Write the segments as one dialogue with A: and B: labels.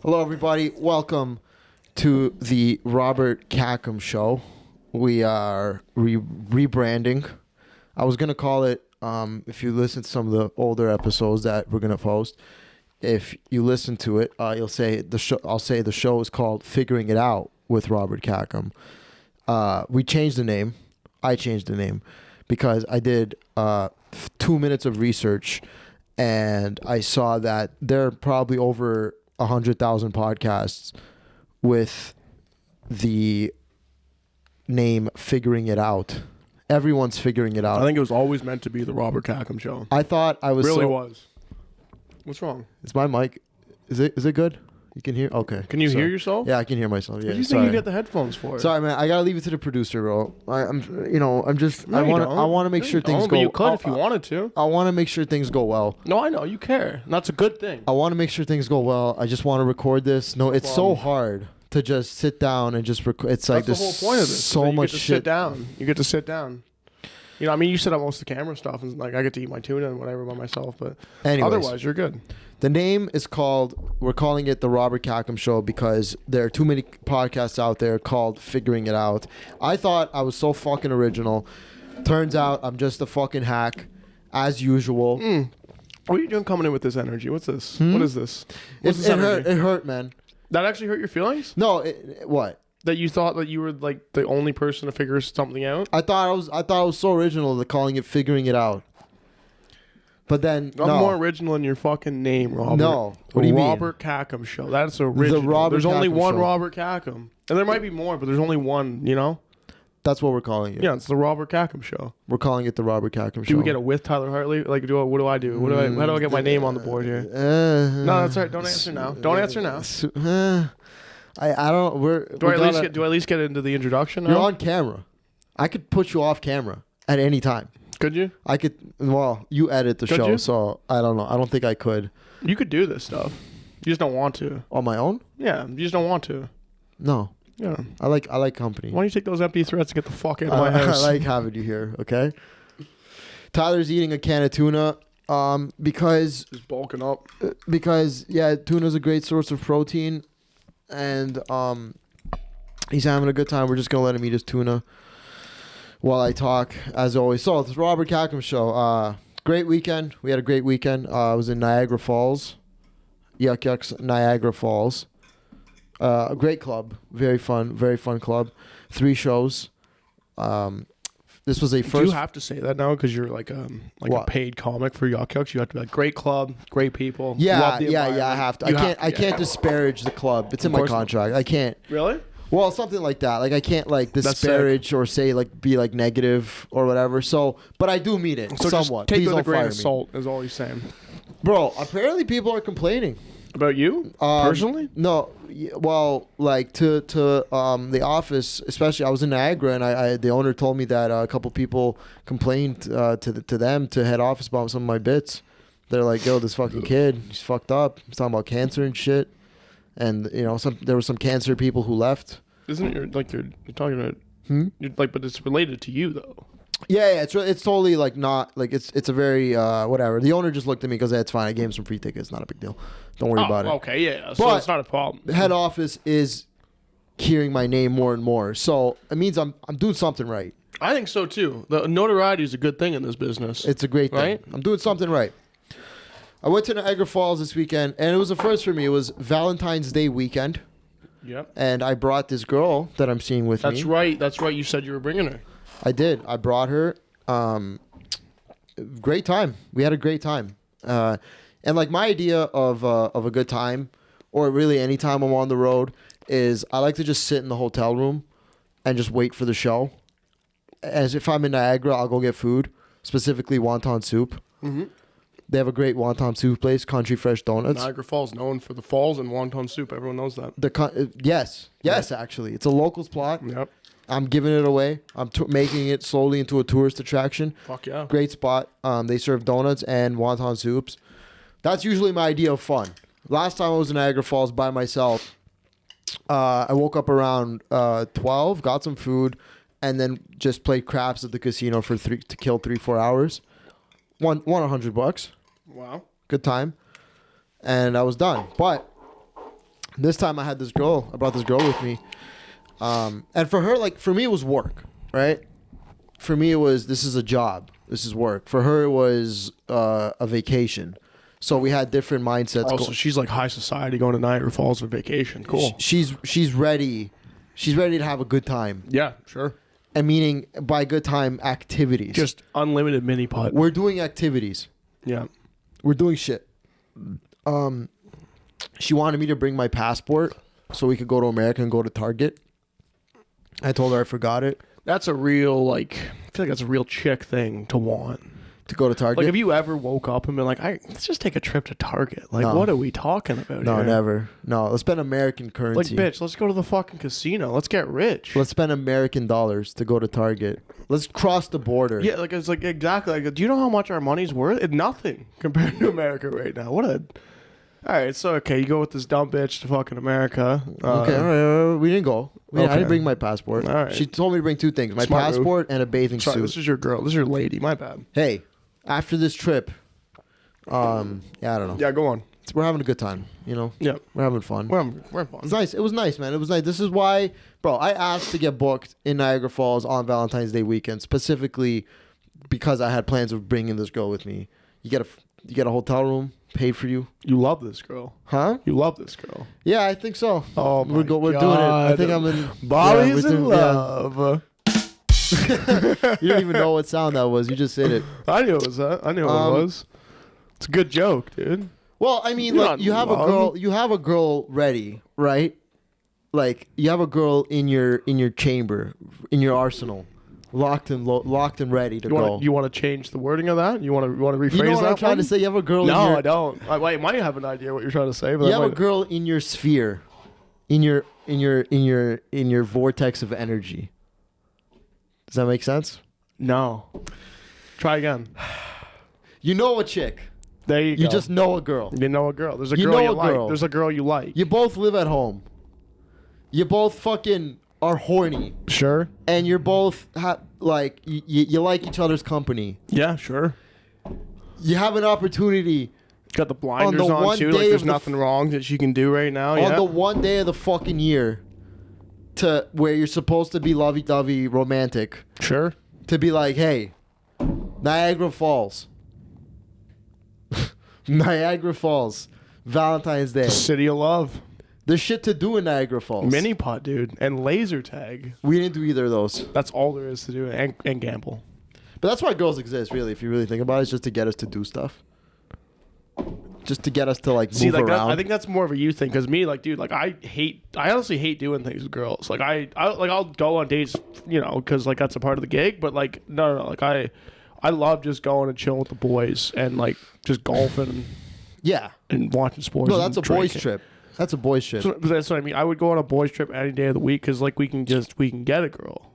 A: Hello, everybody. Welcome to the Robert Khakham Show. We are rebranding. I was going to call it, if you listen to some of the older episodes that we're going to post, if you listen to it, you'll say I'll say the show is called Figuring It Out with Robert Khakham. We changed the name. I changed the name because I did 2 minutes of research and I saw that there are probably over 100,000 podcasts with the name Figuring It Out. Everyone's figuring it out.
B: I think it was always meant to be the Robert Khakham Show.
A: I thought I was
B: really was. What's wrong?
A: It's my mic. Is it good? You can hear? Okay.
B: Can you hear yourself?
A: Yeah, I can hear myself. Yeah.
B: What do you think you get the headphones for?
A: Sorry, man. I gotta leave it to the producer, bro. I want to make sure things go.
B: But you could if you wanted to.
A: I want to make sure things go well.
B: No, I know you care. And that's a good thing.
A: I want to make sure things go well. I just want to record this. No, it's so hard to just sit down and just record. It's like
B: that's the whole point of this.
A: So much shit.
B: Sit down. You get to sit down. You know, I mean, you set up most of the camera stuff, and like I get to eat my tuna and whatever by myself. But otherwise, you're good.
A: The name is we're calling it the Robert Khakham Show because there are too many podcasts out there called Figuring It Out. I thought I was so fucking original. Turns out I'm just a fucking hack, as usual.
B: What are you doing coming in with this energy? What's this? What is this? What's this
A: energy? It hurt, man.
B: That actually hurt your feelings?
A: No, what?
B: That you thought that you were like the only person to figure something out?
A: I thought I was so original that calling it Figuring It Out. But then
B: I'm more original in your fucking name, Robert.
A: No. What do you mean?
B: Robert Khakham Show. That's original. There's only one Robert Khakham. And there might be more, but there's only one, you know?
A: That's what we're calling it.
B: Yeah, it's the Robert Khakham Show.
A: We're calling it the Robert Khakham Show.
B: Do we get it with Tyler Hartley? Like, what do I do? How do I get my name on the board here? No, that's all right. Don't answer now. Don't answer now.
A: I don't.
B: Do I at least get into the introduction now?
A: You're on camera. I could put you off camera at any time.
B: Could you?
A: I could. Well, you edit the show, so I don't know. I don't think I could.
B: You could do this stuff. You just don't want to.
A: On my own?
B: Yeah, you just don't want to.
A: No.
B: Yeah.
A: I like company.
B: Why don't you take those empty threats and get the fuck out of my house?
A: I like having you here. Okay. Tyler's eating a can of tuna. Because
B: he's bulking up.
A: Because tuna's a great source of protein, and he's having a good time. We're just gonna let him eat his tuna while I talk, as always. So it's the Robert Khakham Show. Great weekend. We had a great weekend. I was in Niagara Falls. Yucks, Niagara Falls. A great club. Very fun club. 3 shows. This was a first.
B: Do you have to say that now because you're like a paid comic for Yucks? You have to be like, great club, great people.
A: Yeah. I have to. I can't disparage the club. It's in my contract. I can't.
B: Really?
A: Well, something like that. Like I can't disparage or say be negative or whatever. So, but I do mean it somewhat.
B: Just take it with a grain of salt is all he's saying.
A: Bro, apparently people are complaining.
B: About you personally?
A: No, well, like to the office, especially. I was in Niagara, and the owner told me that a couple people complained to them to head office about some of my bits. They're like, "Yo, this fucking kid, he's fucked up. He's talking about cancer and shit." And there were some cancer people who left.
B: Isn't it you're talking about? But it's related to you though.
A: Yeah, it's totally not it's a very whatever. The owner just looked at me because it's fine. I gave him some free tickets. Not a big deal. Don't worry about it.
B: Okay, yeah. So it's not a problem.
A: The head office is hearing my name more and more, so it means I'm doing something right.
B: I think so too. The notoriety is a good thing in this business.
A: It's a great thing. Right? I'm doing something right. I went to Niagara Falls this weekend, and it was a first for me. It was Valentine's Day weekend.
B: Yep.
A: And I brought this girl that I'm seeing with me.
B: That's right. That's right. You said you were bringing her.
A: I did. I brought her. Great time. We had a great time. And my idea of a good time, or really any time I'm on the road, is I like to just sit in the hotel room and just wait for the show. As if I'm in Niagara, I'll go get food, specifically wonton soup. Mm-hmm. They have a great wonton soup place, Country Fresh Donuts.
B: Niagara Falls, known for the falls and wonton soup. Everyone knows that.
A: Yes, actually. It's a locals plot.
B: Yep.
A: I'm giving it away. I'm making it slowly into a tourist attraction.
B: Fuck yeah.
A: Great spot. They serve donuts and wonton soups. That's usually my idea of fun. Last time I was in Niagara Falls by myself, I woke up around 12, got some food, and then just played craps at the casino to kill 3-4 hours. Won $100.
B: Wow.
A: Good time. And I was done. But This time I had this girl. I brought this girl with me. And for her, like, for me, it was work, right? For me, it was, this is a job. This is work. For her, it was a vacation. So we had different mindsets.
B: Also, she's like high society going to Niagara Falls for vacation. Cool.
A: She's ready. She's ready to have a good time.
B: Yeah, sure.
A: And meaning, by good time, activities.
B: Just unlimited mini putt.
A: We're doing activities.
B: Yeah.
A: We're doing shit. She wanted me to bring my passport so we could go to America and go to Target. I told her I forgot it.
B: That's a real, like, I feel like that's a real chick thing to want.
A: To go to Target?
B: Like, have you ever woke up and been like, let's just take a trip to Target? Like, what are we talking about
A: No,
B: here?
A: never. No, let's spend American currency.
B: Like, bitch, let's go to the fucking casino. Let's get rich.
A: Let's spend American dollars to go to Target. Let's cross the border.
B: Yeah, like, it's like, exactly. Like, do you know how much our money's worth? It's nothing compared to America right now. What a... All right, so, okay, you go with this dumb bitch to fucking America.
A: Okay, all right, we didn't go. I didn't bring my passport.
B: All right.
A: She told me to bring two things. My
B: Smart
A: passport and a bathing
B: Sorry,
A: suit.
B: this is your girl. This is your lady. My bad.
A: Hey, after this trip, yeah, I don't know.
B: Yeah, go on.
A: We're having a good time, you know?
B: Yeah.
A: We're having fun.
B: We're fun.
A: It's nice. It was nice, man. It was nice. This is why, bro, I asked to get booked in Niagara Falls on Valentine's Day weekend, specifically because I had plans of bringing this girl with me. You get a hotel room paid for you.
B: You love this girl.
A: Huh?
B: You love this girl.
A: Yeah, I think so.
B: Oh, my
A: we're
B: God.
A: doing it. I think I'm in.
B: Bobby's
A: we're
B: in
A: doing-
B: love.
A: You don't even know what sound that was. You just said it.
B: I knew it was that. I knew what it was. It's a good joke, dude.
A: Well, I mean,
B: You're
A: like
B: not
A: you have
B: in
A: a
B: love.
A: girl. You have a girl ready, right? Like you have a girl in your chamber, in your arsenal, locked and ready to go.
B: You want to change the wording of that? You want to rephrase
A: You know what
B: that?
A: I'm trying to say? You have a girl.
B: No,
A: in your,
B: I don't. I might have an idea what you're trying to say, but
A: You
B: I
A: have a
B: might-
A: girl in your sphere, in your vortex of energy. Does that make sense?
B: No. Try again.
A: You know a chick.
B: There you go.
A: You just know a girl.
B: You know a girl. There's a
A: You
B: girl
A: know
B: you
A: a
B: like.
A: girl.
B: There's a girl you like.
A: You both live at home. You both fucking are horny,
B: Sure.
A: and you're both like you like each other's company.
B: Yeah, sure.
A: You have an opportunity
B: Got the blinders
A: the
B: on
A: one
B: too.
A: day
B: Like there's
A: of the
B: nothing wrong that she can do right now.
A: on
B: Yeah.
A: the one day of the fucking year to where you're supposed to be lovey-dovey romantic
B: Sure.
A: to be like, hey, Niagara Falls. Niagara Falls. Valentine's Day.
B: City of Love.
A: There's shit to do in Niagara Falls.
B: Mini putt, dude. And laser tag.
A: We didn't do either of those.
B: That's all there is to do. And gamble.
A: But that's why girls exist, really, if you really think about it. It's just to get us to do stuff. Just to get us to, like,
B: See,
A: move
B: like that,
A: around.
B: I think that's more of a you thing. Because me, like, dude, like I honestly hate doing things with girls. Like I'll go on dates, you know, because like that's a part of the gig. But like no, like I love just going and chilling with the boys and like just golfing
A: yeah.
B: and watching sports.
A: No,
B: and
A: that's a boys'
B: drinking.
A: trip. That's a boys' trip.
B: So that's what I mean. I would go on a boys' trip any day of the week because like we can get a girl.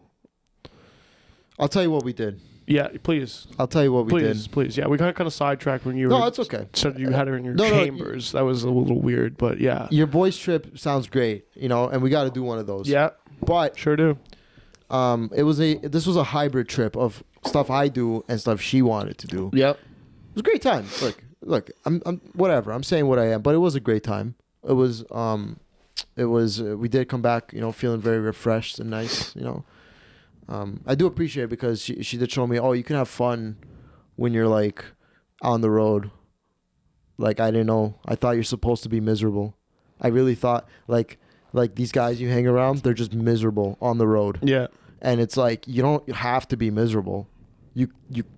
A: I'll tell you what we did.
B: Yeah, please.
A: I'll tell you what we did.
B: Please. Yeah, we got kind of sidetracked when you
A: No,
B: were.
A: it's okay.
B: Said you had her in your
A: No,
B: chambers. That was a little weird, but yeah.
A: Your boys' trip sounds great, you know, and we got to do one of those.
B: Yeah,
A: But
B: sure do.
A: this was a hybrid trip of stuff I do and stuff she wanted to do.
B: Yep.
A: It was a great time. Look, I'm whatever. I'm saying what I am, but it was a great time. It was we did come back, you know, feeling very refreshed and nice, you know. I do appreciate it because she did show me, oh, you can have fun when you're like on the road. Like I didn't know. I thought you're supposed to be miserable. I really thought like these guys you hang around, they're just miserable on the road.
B: Yeah.
A: And it's like you don't have to be miserable. You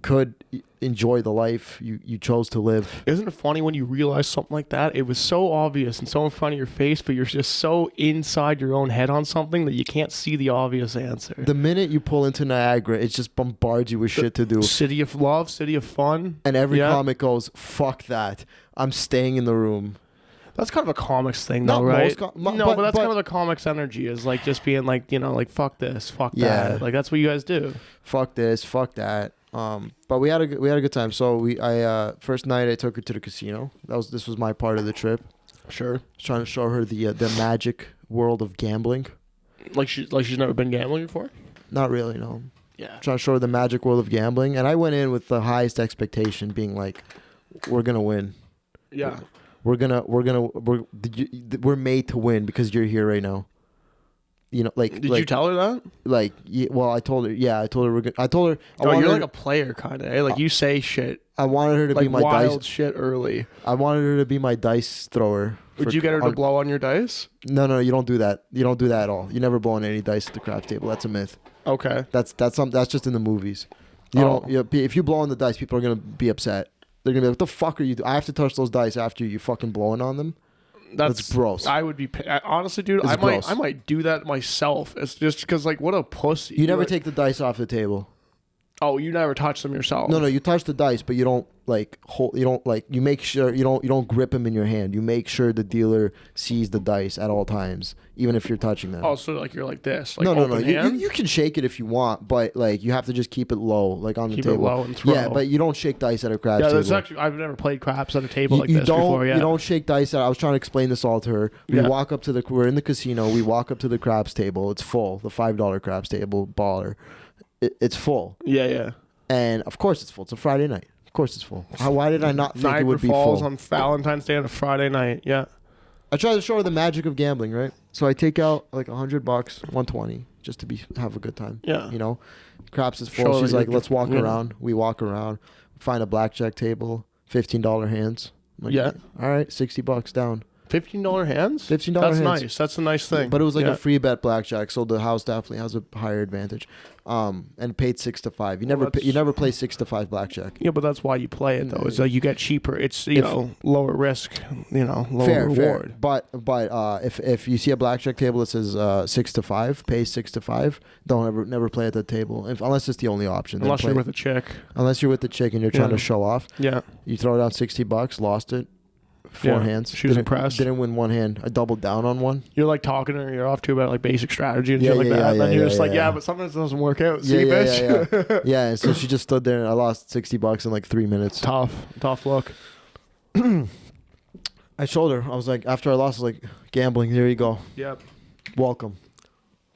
A: could enjoy the life you chose to live.
B: Isn't it funny when you realize something like that? It was so obvious and so in front of your face, but you're just so inside your own head on something that you can't see the obvious answer.
A: The minute you pull into Niagara, it just bombards you with shit to do.
B: City of love, city of fun.
A: And every
B: Yeah.
A: comic goes, fuck that. I'm staying in the room.
B: That's kind of a comics thing,
A: Not
B: though, right?
A: most
B: No, but that's kind of the comics energy is like just being like, you know, like fuck this, fuck
A: Yeah.
B: that. Like that's what you guys do.
A: Fuck this, fuck that. But we had a good time. So first night I took her to the casino. This was my part of the trip.
B: Sure.
A: I was trying to show her the magic world of gambling.
B: Like she's never been gambling before?
A: Not really, no.
B: Yeah.
A: Trying to show her the magic world of gambling, and I went in with the highest expectation, being like, "We're gonna win.
B: Yeah.
A: we're made to win because you're here right now. You know, like
B: Did you tell her that?
A: Like, well, I told her. Yeah, I told her I told her.
B: You're like a player kind of. Eh? Like you say shit.
A: I wanted her to be my
B: wild
A: dice
B: shit early.
A: I wanted her to be my dice thrower.
B: Would you get her to blow on your dice?
A: No, you don't do that. You don't do that at all. You never blow on any dice at the craps table. That's a myth.
B: Okay.
A: That's just in the movies. You don't. If you blow on the dice, people are gonna be upset. They're gonna be like, "What the fuck are you doing? I have to touch those dice after you fucking blowing on them." That's gross.
B: I would be honestly, dude. I might do that myself. It's just because, like, what a pussy.
A: You never take the dice off the table.
B: Oh, you never touch them yourself.
A: No, you touch the dice, but you don't like hold. You don't like. You make sure you don't grip them in your hand. You make sure the dealer sees the dice at all times, even if you're touching them.
B: Oh, so like you're like this? Like
A: No. You can shake it if you want, but like you have to just keep it low, like on the table.
B: Keep it low and throw.
A: Yeah, but you don't shake dice at a craps table.
B: Yeah, that's actually I've never played craps at a table like this before. Yeah,
A: you don't shake dice. I was trying to explain this all to her. Walk up to we're in the casino. We walk up to the craps table. It's full. The $5 craps table, baller. It's full.
B: Yeah.
A: And of course it's full. It's a Friday night. Of course it's full. Why did I not think
B: Niagara
A: it would be
B: Falls
A: full?
B: on Valentine's Day on a Friday night. Yeah.
A: I try to show her the magic of gambling, right? So I take out like $100, $120, just to have a good time.
B: Yeah.
A: You know, craps is full. She's like, let's walk around. We walk around, find a blackjack table, $15 hands. I'm like,
B: yeah.
A: All right, $60 down.
B: $15 hands?
A: $15
B: That's
A: hands.
B: nice. That's a nice thing.
A: But it was like a free bet blackjack, so the house definitely has a higher advantage. And paid 6 to 5. You never play 6 to 5 blackjack.
B: Yeah, but that's why you play it though. It's like you get cheaper. It's lower risk. Lower reward.
A: Fair. But if you see a blackjack table that says 6 to 5, pay 6 to 5. Never play at the table unless it's the only option.
B: Unless you're with a chick.
A: Unless you're with the chick and you're trying to show off.
B: Yeah.
A: You throw down $60, lost it. 4 hands.
B: She was impressed.
A: Didn't win one hand. I doubled down on one.
B: You're like talking to her. You're off to about like basic strategy and shit like that. And then you're just like, but sometimes it doesn't work out. See, bitch.
A: Yeah. And so she just stood there and I lost $60 in like 3 minutes.
B: Tough look.
A: I showed her. I was like, after I lost, I was like, gambling. There you go.
B: Yep.
A: Welcome.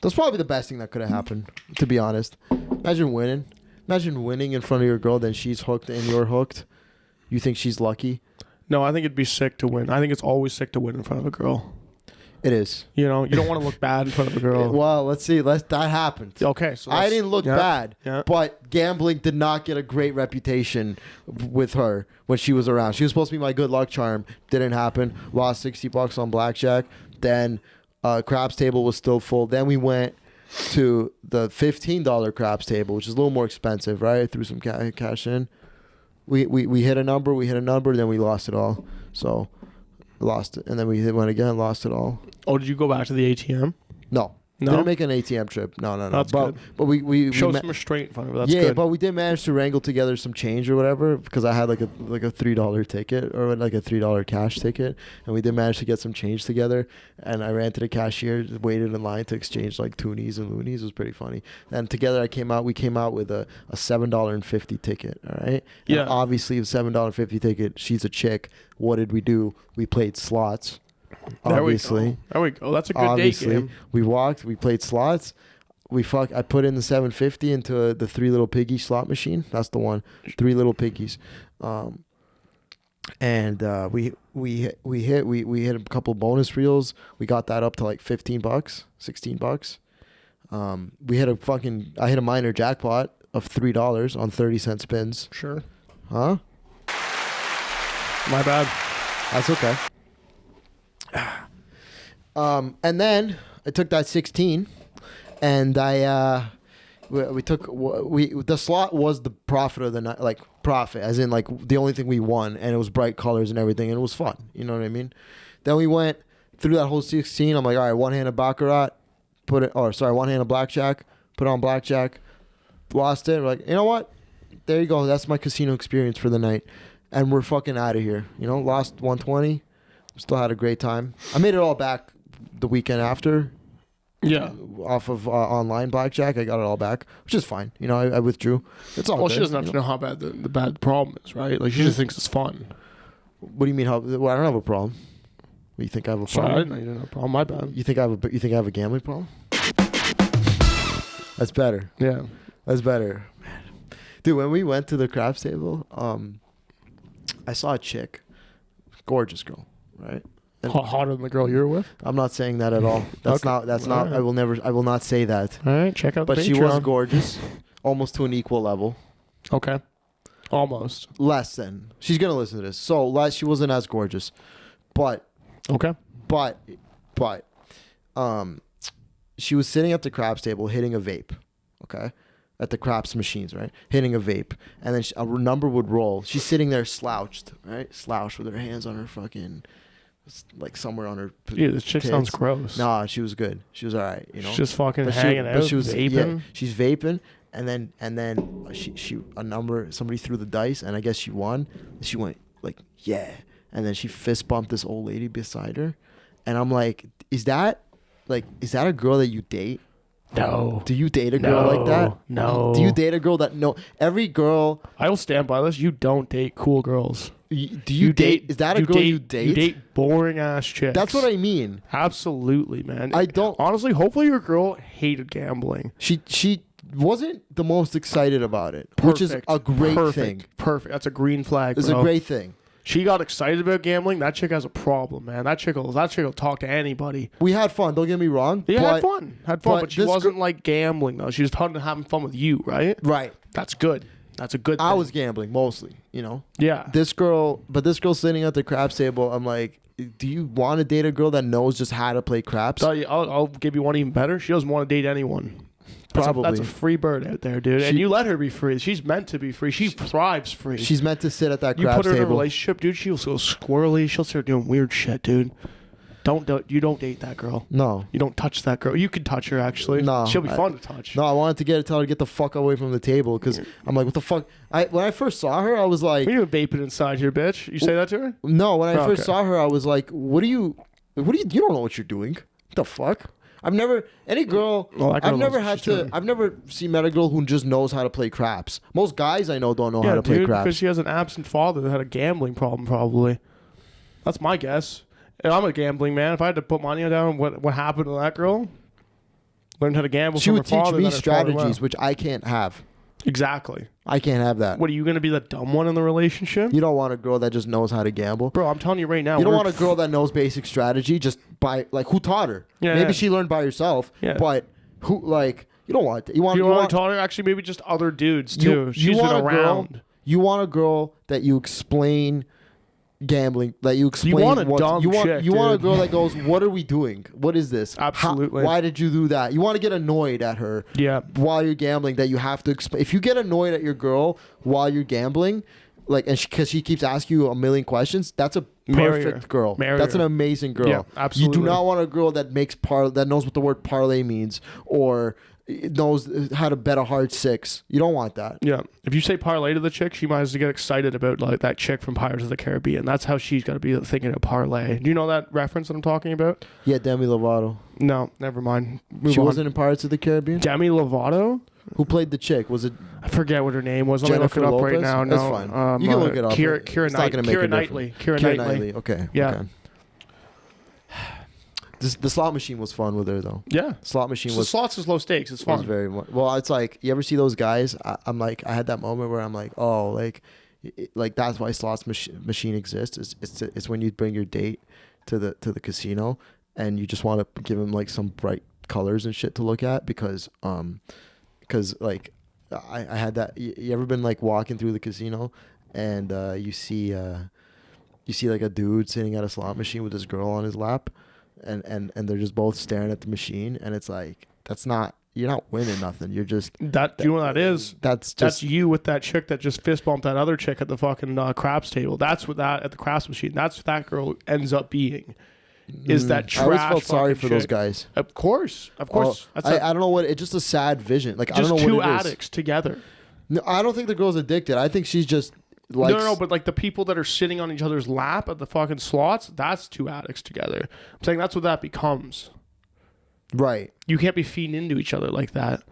A: That's probably the best thing that could have happened, to be honest. Imagine winning. Imagine winning in front of your girl, then she's hooked and you're hooked. You think she's lucky?
B: No, I think it'd be sick to win. I think it's always sick to win in front of a girl.
A: It is.
B: You don't want to look bad in front of a girl.
A: Well, let's see. That happened.
B: Okay. So
A: I didn't look bad, but gambling did not get a great reputation with her when she was around. She was supposed to be my good luck charm. Didn't happen. Lost $60 on blackjack. Then craps table was still full. Then we went to the $15 craps table, which is a little more expensive, right? I threw some cash in. We hit a number, then we lost it all. So, lost it. And then we went again, lost it all.
B: Oh, did you go back to the ATM?
A: No. Didn't make an ATM trip. No.
B: That's good.
A: But we
B: showed some restraint in front of it. That's
A: good.
B: Yeah,
A: but we did manage to wrangle together some change or whatever because I had like a $3 ticket or like a $3 cash ticket, and we did manage to get some change together. And I ran to the cashier, waited in line to exchange like toonies and loonies. It was pretty funny. And together we came out with a $7.50 ticket. All right.
B: Yeah.
A: And obviously, the $7.50 ticket. She's a chick. What did we do? We played slots. Obviously.
B: There we go. That's a good date game.
A: We walked, we played slots. I put in the $7.50 into the 3 Little Piggy slot machine. That's the one. 3 Little Piggies. And we hit a couple bonus reels. We got that up to like $15, $16. I hit a minor jackpot of $3 on 30-cent spins.
B: Sure.
A: Huh?
B: My bad.
A: That's okay. And then I took that 16, and the slot was the profit of the night, like profit, as in like the only thing we won, and it was bright colors and everything, and it was fun. You know what I mean? Then we went through that whole 16. I'm like, all right, one-handed baccarat, one-handed blackjack, put on blackjack, lost it. We're like, you know what? There you go. That's my casino experience for the night, and we're fucking out of here. You know, lost 120. Still had a great time. I made it all back the weekend after.
B: Yeah.
A: Off of online blackjack. I got it all back, which is fine. You know, I withdrew. It's all good.
B: She doesn't have to know how bad the bad problem is, right? Like, she just thinks it's fun.
A: What do you mean? I don't have a problem. You think I have a problem?
B: Sorry, I didn't know you didn't have a problem. My bad.
A: You think I have a gambling problem? That's better.
B: Yeah.
A: That's better. Man. Dude, when we went to the craps table, I saw a chick. Gorgeous girl. right?
B: Hotter than the girl you were with?
A: I'm not saying that at all. That's
B: Okay.
A: not.
B: Right.
A: I will not say that.
B: All right, check out
A: But
B: the
A: she was
B: Patreon.
A: gorgeous, almost to an equal level.
B: Okay. Almost.
A: Less than. She's gonna listen to this. So she wasn't as gorgeous, but
B: Okay.
A: she was sitting at the craps table hitting a vape. Okay. At the craps machines, right? Hitting a vape, and then a number would roll. She's sitting there slouched, right? Slouched with her hands on her fucking, like somewhere on her.
B: Dude, this chick sounds gross.
A: Nah, she was good. She was all right, you know.
B: She's just fucking
A: But
B: hanging out,
A: she was
B: vaping.
A: Yeah, she's vaping, and then she somebody threw the dice, and I guess she won. She went like yeah, and then she fist bumped this old lady beside her, and I'm like, is that a girl that you date?
B: No.
A: Do you date a girl like that?
B: No.
A: Do you date a girl that every girl?
B: I will stand by this. You don't date cool girls.
A: Do you date? Is that a girl you date?
B: You date boring ass chicks.
A: That's what I mean.
B: Absolutely, man.
A: I don't
B: honestly. Hopefully, your girl hated gambling.
A: She wasn't the most excited about it, which is a great thing.
B: Perfect. That's a green flag.
A: It's a great thing.
B: She got excited about gambling. That chick has a problem, man. That chick will talk to anybody.
A: We had fun. Don't get me wrong.
B: Yeah, had fun, but she wasn't like gambling though. She was having fun with you, right?
A: Right.
B: That's good. That's a good thing.
A: I was gambling mostly, you know.
B: Yeah.
A: This girl sitting at the craps table. I'm like, do you want to date a girl that knows just how to play craps?
B: I'll give you one even better. She doesn't want to date anyone.
A: Probably.
B: That's a free bird out there, dude. And you let her be free. She's meant to be free. She thrives free.
A: She's meant to sit at that
B: you
A: craps
B: put her
A: table.
B: in a relationship, dude. She'll go squirrely. She'll start doing weird shit, dude. You don't date that girl.
A: No.
B: You don't touch that girl. You can touch her actually.
A: No.
B: She'll be fun to touch.
A: No, I wanted to tell her to get the fuck away from the table because I'm like, what the fuck? When I first saw her, I was like,
B: what are you vaping inside here, bitch? You say that to her?
A: No, when I first saw her, I was like, you don't know what you're doing. What the fuck? I've never met a girl who just knows how to play craps. Most guys I know don't know how to play craps.
B: Because she has an absent father that had a gambling problem, probably. That's my guess. And I'm a gambling man. If I had to put money down, what happened to that girl? Learned how to gamble.
A: She
B: from
A: would
B: her
A: teach
B: father,
A: me
B: then her father
A: strategies,
B: left.
A: which I can't have.
B: Exactly.
A: I can't have that.
B: What are you going to be the dumb one in the relationship?
A: You don't want a girl that just knows how to gamble.
B: Bro, I'm telling you right now.
A: You don't want a girl that knows basic strategy just by who taught her.
B: Yeah,
A: Maybe
B: yeah.
A: she learned by herself.
B: Yeah.
A: But you don't want that. You want
B: to taught her? Actually, maybe just other dudes too. She's been around.
A: You want a girl that you explain gambling, that you explain.
B: You want a dumb chick,
A: You want a
B: dude.
A: girl that goes, "What are we doing? What is this?
B: Absolutely.
A: Why did you do that?" You want to get annoyed at her.
B: Yeah.
A: While you're gambling, that you have to explain. If you get annoyed at your girl while you're gambling, because she keeps asking you a million questions, that's a perfect girl. That's an amazing girl.
B: Yeah, absolutely.
A: You do not want a girl that that knows what the word parlay means or knows how to bet a hard six. You don't want that.
B: Yeah. If you say parlay to the chick, she might as well get excited about like that chick from Pirates of the Caribbean. That's how she's got to be thinking of parlay. Do you know that reference that I'm talking about?
A: Yeah, Demi Lovato.
B: No, never mind.
A: She wasn't in Pirates of the Caribbean?
B: Demi Lovato?
A: Who played the chick? Was it
B: I forget what her name was. Let
A: Jennifer
B: me look it up
A: Lopez?
B: right now.
A: That's
B: No,
A: fine. You can look it up.
B: Keira
A: It's not gonna make a
B: Knightley.
A: difference.
B: Keira Knightley.
A: Okay.
B: Yeah.
A: Okay. The slot machine was fun with her though.
B: Yeah.
A: Slot machine
B: So
A: was
B: slots is low stakes. It's
A: was
B: fun.
A: very well. It's like you ever see those guys? I'm like I had that moment where I'm like, oh, like that's why slots machine exists. It's when you bring your date to the casino and you just want to give him like some bright colors and shit to look at because like I had that. You ever been like walking through the casino and you see like a dude sitting at a slot machine with this girl on his lap and they're just both staring at the machine and it's like you're not winning nothing. You're just
B: Do you know what that is?
A: That's
B: you with that chick that just fist bumped that other chick at the fucking craps table. That's what that at the craps machine. That's what that girl ends up being. Is that trash?
A: I always felt sorry
B: fucking
A: for those
B: chick.
A: Guys.
B: Of course.
A: Oh, I don't know what. It's just a sad vision. Like I don't know
B: two
A: what it is.
B: addicts together.
A: No, I don't think the girl's addicted. I think she's just like
B: No, but like the people that are sitting on each other's lap at the fucking slots, that's two addicts together. I'm saying that's what that becomes.
A: right.
B: You can't be feeding into each other like that.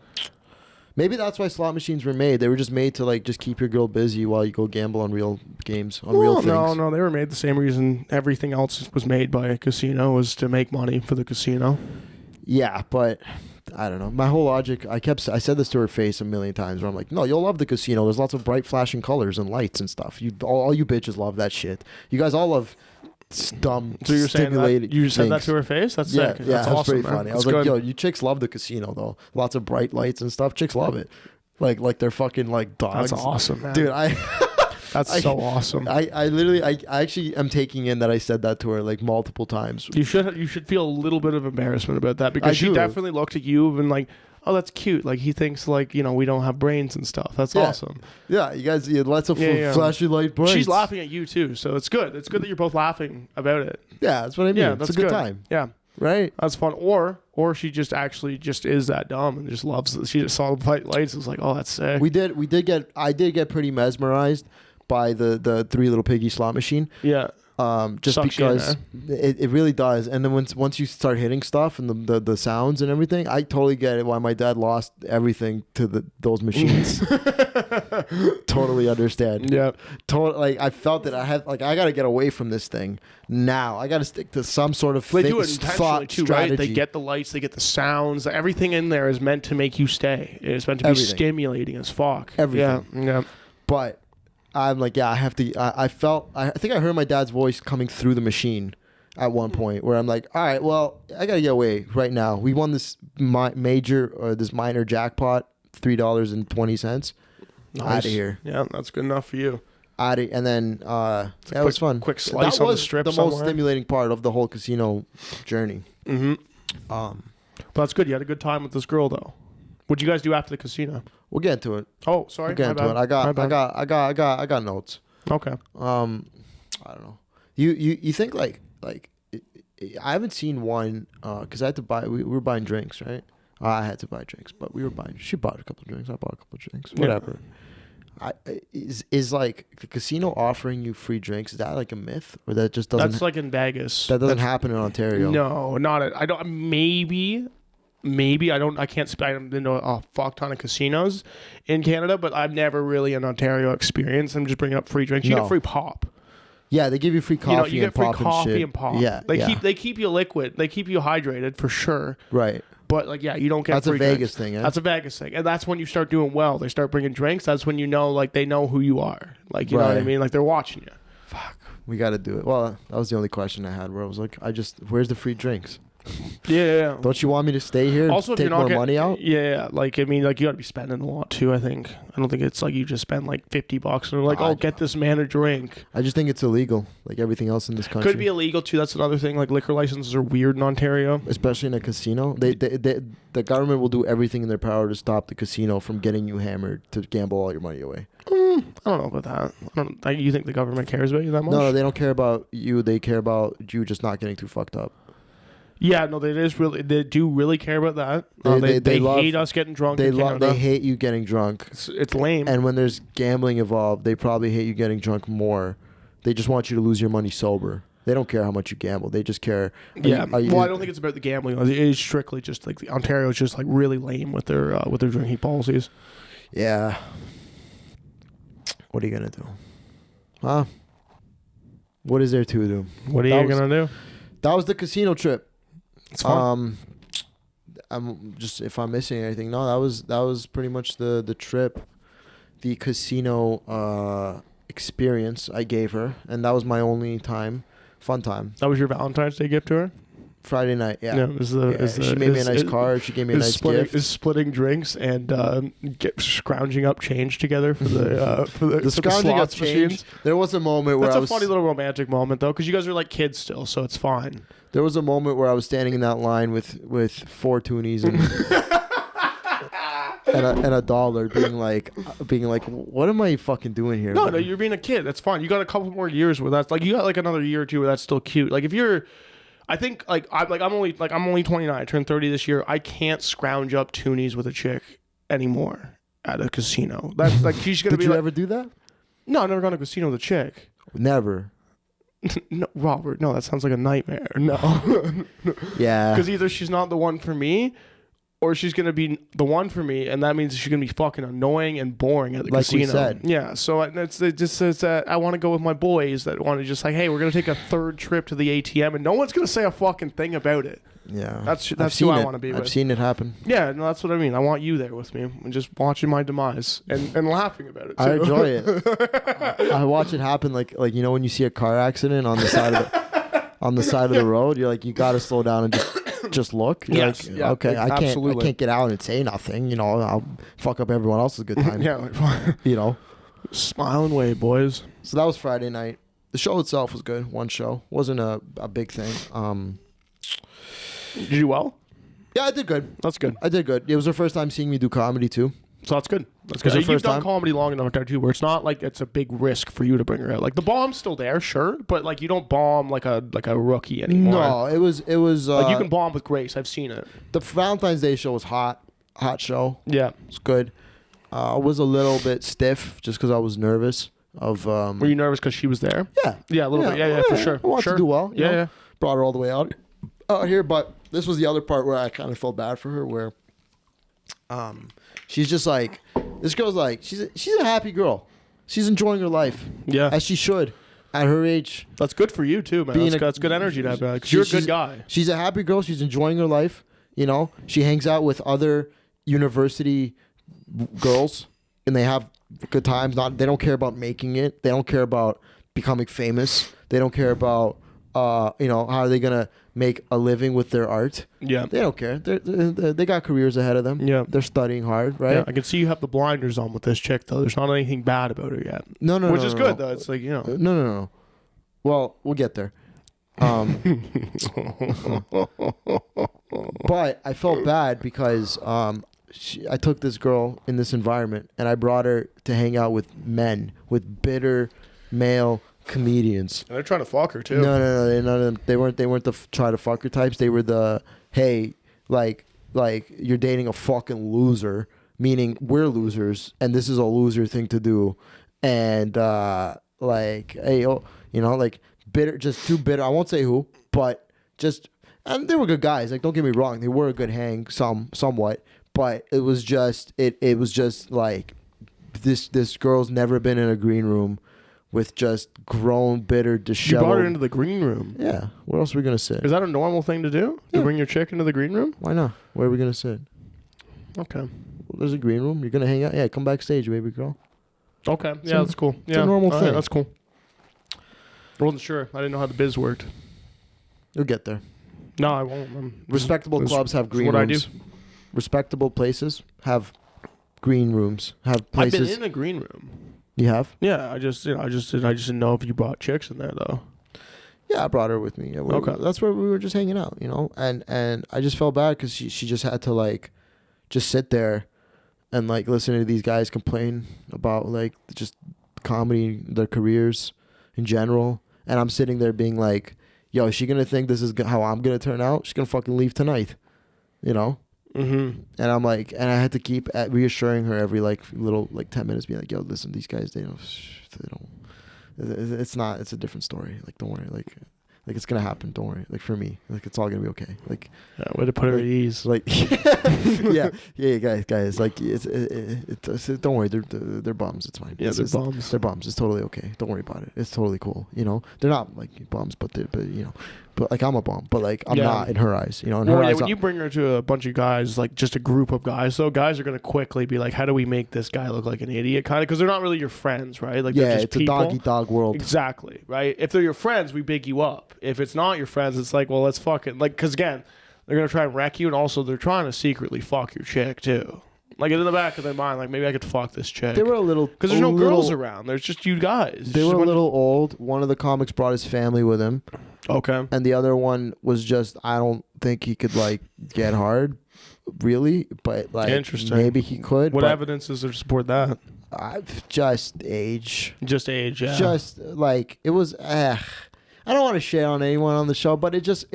A: Maybe that's why slot machines were made. They were just made to like just keep your girl busy while you go gamble on real games, on real things.
B: No, they were made the same reason everything else was made by a casino was to make money for the casino.
A: Yeah, but I don't know. My whole logic, I said this to her face a million times where I'm like, no, you'll love the casino. There's lots of bright flashing colors and lights and stuff. All you bitches love that shit. You guys all love dumb,
B: So you're saying
A: stimulating.
B: that you said that
A: things.
B: to her face? That's
A: Yeah,
B: sick.
A: yeah,
B: That's
A: that's
B: awesome,
A: pretty
B: man.
A: funny. I
B: That's
A: was like,
B: good.
A: yo, you chicks love the casino though. Lots of bright lights and stuff. Chicks love it. Like they're fucking like dogs.
B: That's awesome, man.
A: Dude,
B: That's so awesome.
A: I literally I actually am taking in that I said that to her like multiple times.
B: You should feel a little bit of embarrassment about that because
A: I
B: she
A: do.
B: definitely looked at you and like, oh, that's cute. Like he thinks like, you know, we don't have brains and stuff. That's awesome.
A: Yeah, you guys, lots of
B: Yeah.
A: flashy light brains.
B: She's laughing at you too, so it's good. It's good that you're both laughing about it.
A: Yeah, that's what I mean.
B: Yeah,
A: it's
B: that's
A: a good
B: good.
A: time,
B: Yeah,
A: right?
B: that's fun. Or she just actually just is that dumb and just loves it. She just saw the bright lights. And was like, oh, that's sick.
A: I did get pretty mesmerized by the Three Little Piggy slot machine.
B: Yeah.
A: Just
B: Sucks you in,
A: because it really does. And then once you start hitting stuff and the sounds and everything, I totally get it why my dad lost everything to those machines. Totally understand.
B: Yeah.
A: Like I felt that I got to get away from this thing now. I got to stick to some sort of
B: They do it
A: fixed
B: intentionally
A: thought
B: too,
A: strategy.
B: right? They get the lights, they get the sounds. Everything in there is meant to make you stay. It's meant to be
A: Everything.
B: stimulating as fuck.
A: Everything.
B: Yeah.
A: But I'm like, yeah, I have to. I think I heard my dad's voice coming through the machine at one point where I'm like, all right, well, I gotta get away right now. We won this minor jackpot, $3.20.
B: Nice.
A: Out of here.
B: Yeah, that's good enough for you.
A: And then that was fun.
B: Quick slice
A: that
B: on the
A: was
B: strip
A: the
B: somewhere.
A: most stimulating part of the whole casino journey.
B: Mm-hmm. But that's good. You had a good time with this girl though. What'd you guys do after the casino?
A: We'll get into it.
B: Oh, sorry.
A: We'll get into it. I got notes.
B: Okay.
A: I don't know. You think like I haven't seen one because I had to buy. We were buying drinks, right? I had to buy drinks, but we were buying. She bought a couple of drinks. I bought a couple of drinks. Whatever. Is like the casino offering you free drinks? Is that like a myth, or that just doesn't?
B: That's like in Vegas.
A: That doesn't happen in Ontario.
B: No, not it. I don't. Maybe I don't. I can't. I've been to a fuck ton of casinos in Canada, but I've never really an Ontario experience. I'm just bringing up free drinks. You
A: No.
B: get free pop.
A: Yeah, they give you free coffee
B: You get
A: and
B: free
A: pop
B: coffee
A: and shit.
B: and pop.
A: Yeah,
B: They keep you liquid. They keep you hydrated for sure.
A: right.
B: But like, yeah, you don't get.
A: That's a
B: free
A: Vegas
B: drinks.
A: thing, eh?
B: That's a Vegas thing, and that's when you start doing well. They start bringing drinks. That's when you know, like, they know who you are. Like, you know what I
A: Right.
B: mean? Like, they're watching you.
A: Fuck, we got to do it. Well, that was the only question I had. Where I was like, where's the free drinks?
B: Yeah.
A: Don't you want me to stay here?
B: Also,
A: and
B: if
A: take
B: you're not
A: more money out?
B: Yeah. Like, I mean, like, you got to be spending a lot too. I think. I don't think it's like you just spend like $50 and they're like, oh, get this man a drink.
A: I just think it's illegal, like everything else in this country.
B: Could be illegal too. That's another thing. Like, liquor licenses are weird in Ontario.
A: Especially in a casino. The government will do everything in their power to stop the casino from getting you hammered to gamble all your money away.
B: I don't know about that. You think the government cares about you that much?
A: No, they don't care about you. They care about you just not getting too fucked up.
B: Yeah, no, they do really care about that. They hate us getting drunk.
A: They hate you getting drunk.
B: It's lame.
A: And when there's gambling involved, they probably hate you getting drunk more. They just want you to lose your money sober. They don't care how much you gamble. They just care.
B: Yeah. I don't think it's about the gambling. It is strictly just like Ontario is just like really lame with their drinking policies.
A: Yeah. What are you gonna do? Huh? What is there to do?
B: What are you gonna do?
A: That was the casino trip.
B: It's fun.
A: I'm just, if I'm missing anything, no, that was pretty much the trip, the casino experience I gave her, and that was my only fun time.
B: That was your Valentine's Day gift to her?
A: Friday night, yeah. She made me a nice card. She gave me a nice gift.
B: Is splitting drinks and scrounging up change together for the
A: The scrounging up
B: slots
A: change.
B: machines.
A: There was a moment where
B: That's a funny little romantic moment though, because you guys are like kids still, so it's fine.
A: There was a moment where I was standing in that line with 4 toonies and and a dollar, being like, what am I fucking doing here?
B: No, you're being a kid. That's fine. You got a couple more years where that's like you got like another year or two where that's still cute. Like if you're, I think I'm only 29. I turned 30 this year. I can't scrounge up toonies with a chick anymore at a casino. That's like she's gonna
A: Did
B: be.
A: you
B: like,
A: ever do that?
B: No, I've never gone to a casino with a chick.
A: Never.
B: No, Robert. No, that sounds like a nightmare. No.
A: Yeah.
B: Because either she's not the one for me, or she's gonna be the one for me, and that means she's gonna be fucking annoying and boring at the casino.
A: We said.
B: Yeah. So it just says that I want to go with my boys that want to just like, hey, we're gonna take a third trip to the ATM, and no one's gonna say a fucking thing about it.
A: Yeah.
B: That's who I want to be with.
A: I've seen it happen.
B: Yeah, no, that's what I mean. I want you there with me and just watching my demise and laughing about it too.
A: I enjoy it. I watch it happen like when you see a car accident on the side of it. on the side of the road, you're like, you got to slow down and just look. You're
B: Yes,
A: like,
B: yeah,
A: okay, I
B: absolutely.
A: can't get out and say nothing. You know, I'll fuck up everyone else's good time.
B: Yeah, like,
A: You know.
B: smile and wave, boys.
A: So that was Friday night. The show itself was good. One show wasn't a big thing.
B: Did you do well?
A: Yeah, I did good.
B: That's good.
A: I did good. It was her first time seeing me do comedy too.
B: So that's good. That's
A: It's
B: good.
A: her
B: You've
A: first
B: done
A: time?
B: comedy long enough there too, where it's not like it's a big risk for you to bring her out. Like the bomb's still there, sure, but like you don't bomb like a rookie anymore.
A: No, it was
B: Like you can bomb with grace. I've seen it.
A: the Valentine's Day show was hot show.
B: Yeah.
A: It's good. I was a little bit stiff just because I was nervous of.
B: Were you nervous because she was there?
A: Yeah,
B: Yeah, a little bit. Yeah, for sure.
A: I wanted
B: Sure.
A: to do well. you
B: Yeah,
A: know?
B: yeah.
A: Brought her all the way out here, but this was the other part where I kind of felt bad for her, where she's just like, this girl's like, she's a happy girl. She's enjoying her life,
B: Yeah.
A: as she should, at her age.
B: That's good for you too, man. That's good energy to have. Because you're a good guy.
A: She's a happy girl. She's enjoying her life. You know, she hangs out with other university girls, and they have good times. They don't care about making it. They don't care about becoming famous. They don't care about how are they gonna make a living with their art.
B: Yeah.
A: They don't care. They got careers ahead of them.
B: Yeah.
A: They're studying hard, right?
B: Yeah, I can see you have the blinders on with this chick though. There's not anything bad about her yet.
A: No,
B: Which
A: no,
B: is
A: no,
B: good
A: no.
B: though. It's like,
A: No. Well, we'll get there. But I felt bad because I took this girl in this environment and I brought her to hang out with men, with bitter male comedians.
B: They're trying to fuck her too.
A: No, none of them. They weren't the try to fuck her types. They were the, hey, like you're dating a fucking loser, meaning we're losers and this is a loser thing to do, and hey, like bitter, just too bitter. I won't say who, but just, and they were good guys. Like, don't get me wrong, they were a good hang, somewhat, but it was just like this girl's never been in a green room with just grown, bitter,
B: You
A: disheveled.
B: brought her into the green room.
A: Yeah. Where else are we gonna sit?
B: Is that a normal thing to do?
A: Yeah.
B: To bring your chick into the green room?
A: Why not? Where are we gonna sit?
B: Okay.
A: Well, there's a green room. You're gonna hang out. Yeah, come backstage, baby girl.
B: Okay.
A: a-
B: Yeah, that's cool.
A: it's a
B: Yeah.
A: normal
B: All right,
A: thing.
B: that's cool. I wasn't sure. I didn't know how the biz worked.
A: You'll get there.
B: No, I won't.
A: Respectable
B: this-
A: clubs have
B: this is
A: green
B: what I
A: rooms.
B: do.
A: Respectable places have green rooms. Have
B: I've
A: places.
B: been in a green room.
A: You have?
B: Yeah, I just didn't know if you brought chicks in there though.
A: Yeah, I brought her with me. Yeah,
B: Okay.
A: That's where we were just hanging out, and I just felt bad because she just had to like just sit there and like listen to these guys complain about like just comedy, their careers in general, and I'm sitting there being like, yo, is she gonna think this is how I'm gonna turn out? She's gonna fucking leave tonight,
B: Mm-hmm.
A: And I'm like, and I had to keep reassuring her every like little like 10 minutes, being like, yo, listen, these guys, they don't, it's a different story. Like, don't worry, like it's gonna happen. Don't worry. Like, for me, like it's all gonna be okay. Like,
B: Yeah, way to put her at ease.
A: like, yeah, guys, like it's don't worry, they're bums. It's fine.
B: Yeah,
A: It's-
B: they're bums.
A: They're bums. It's totally okay. Don't worry about it. It's totally cool. They're not like bums, but like I'm a bum, but like I'm
B: Yeah.
A: not in her eyes. In
B: Well,
A: her
B: yeah,
A: eyes,
B: when you bring her to a bunch of guys, like just a group of guys, though, guys are going to quickly be like, how do we make this guy look like an idiot? Kind of, because they're not really your friends, right? Like,
A: yeah,
B: they're just
A: it's
B: people.
A: a dog eat dog world.
B: Exactly, right? If they're your friends, we big you up. If it's not your friends, it's like, well, let's fucking, like, because again, they're going to try and wreck you, and also they're trying to secretly fuck your chick, too. Like, in the back of their mind, like, maybe I could fuck this chick.
A: They were a little
B: Because there's no girls around. There's just you guys.
A: They were a little old. One of the comics brought his family with him,
B: Okay.
A: and the other one was just, I don't think he could like get hard, really, but like
B: Interesting.
A: maybe he could.
B: What
A: but
B: evidence is there to support that?
A: just age.
B: Just age, yeah.
A: Just like it was. I don't want to shit on anyone on the show, but it's just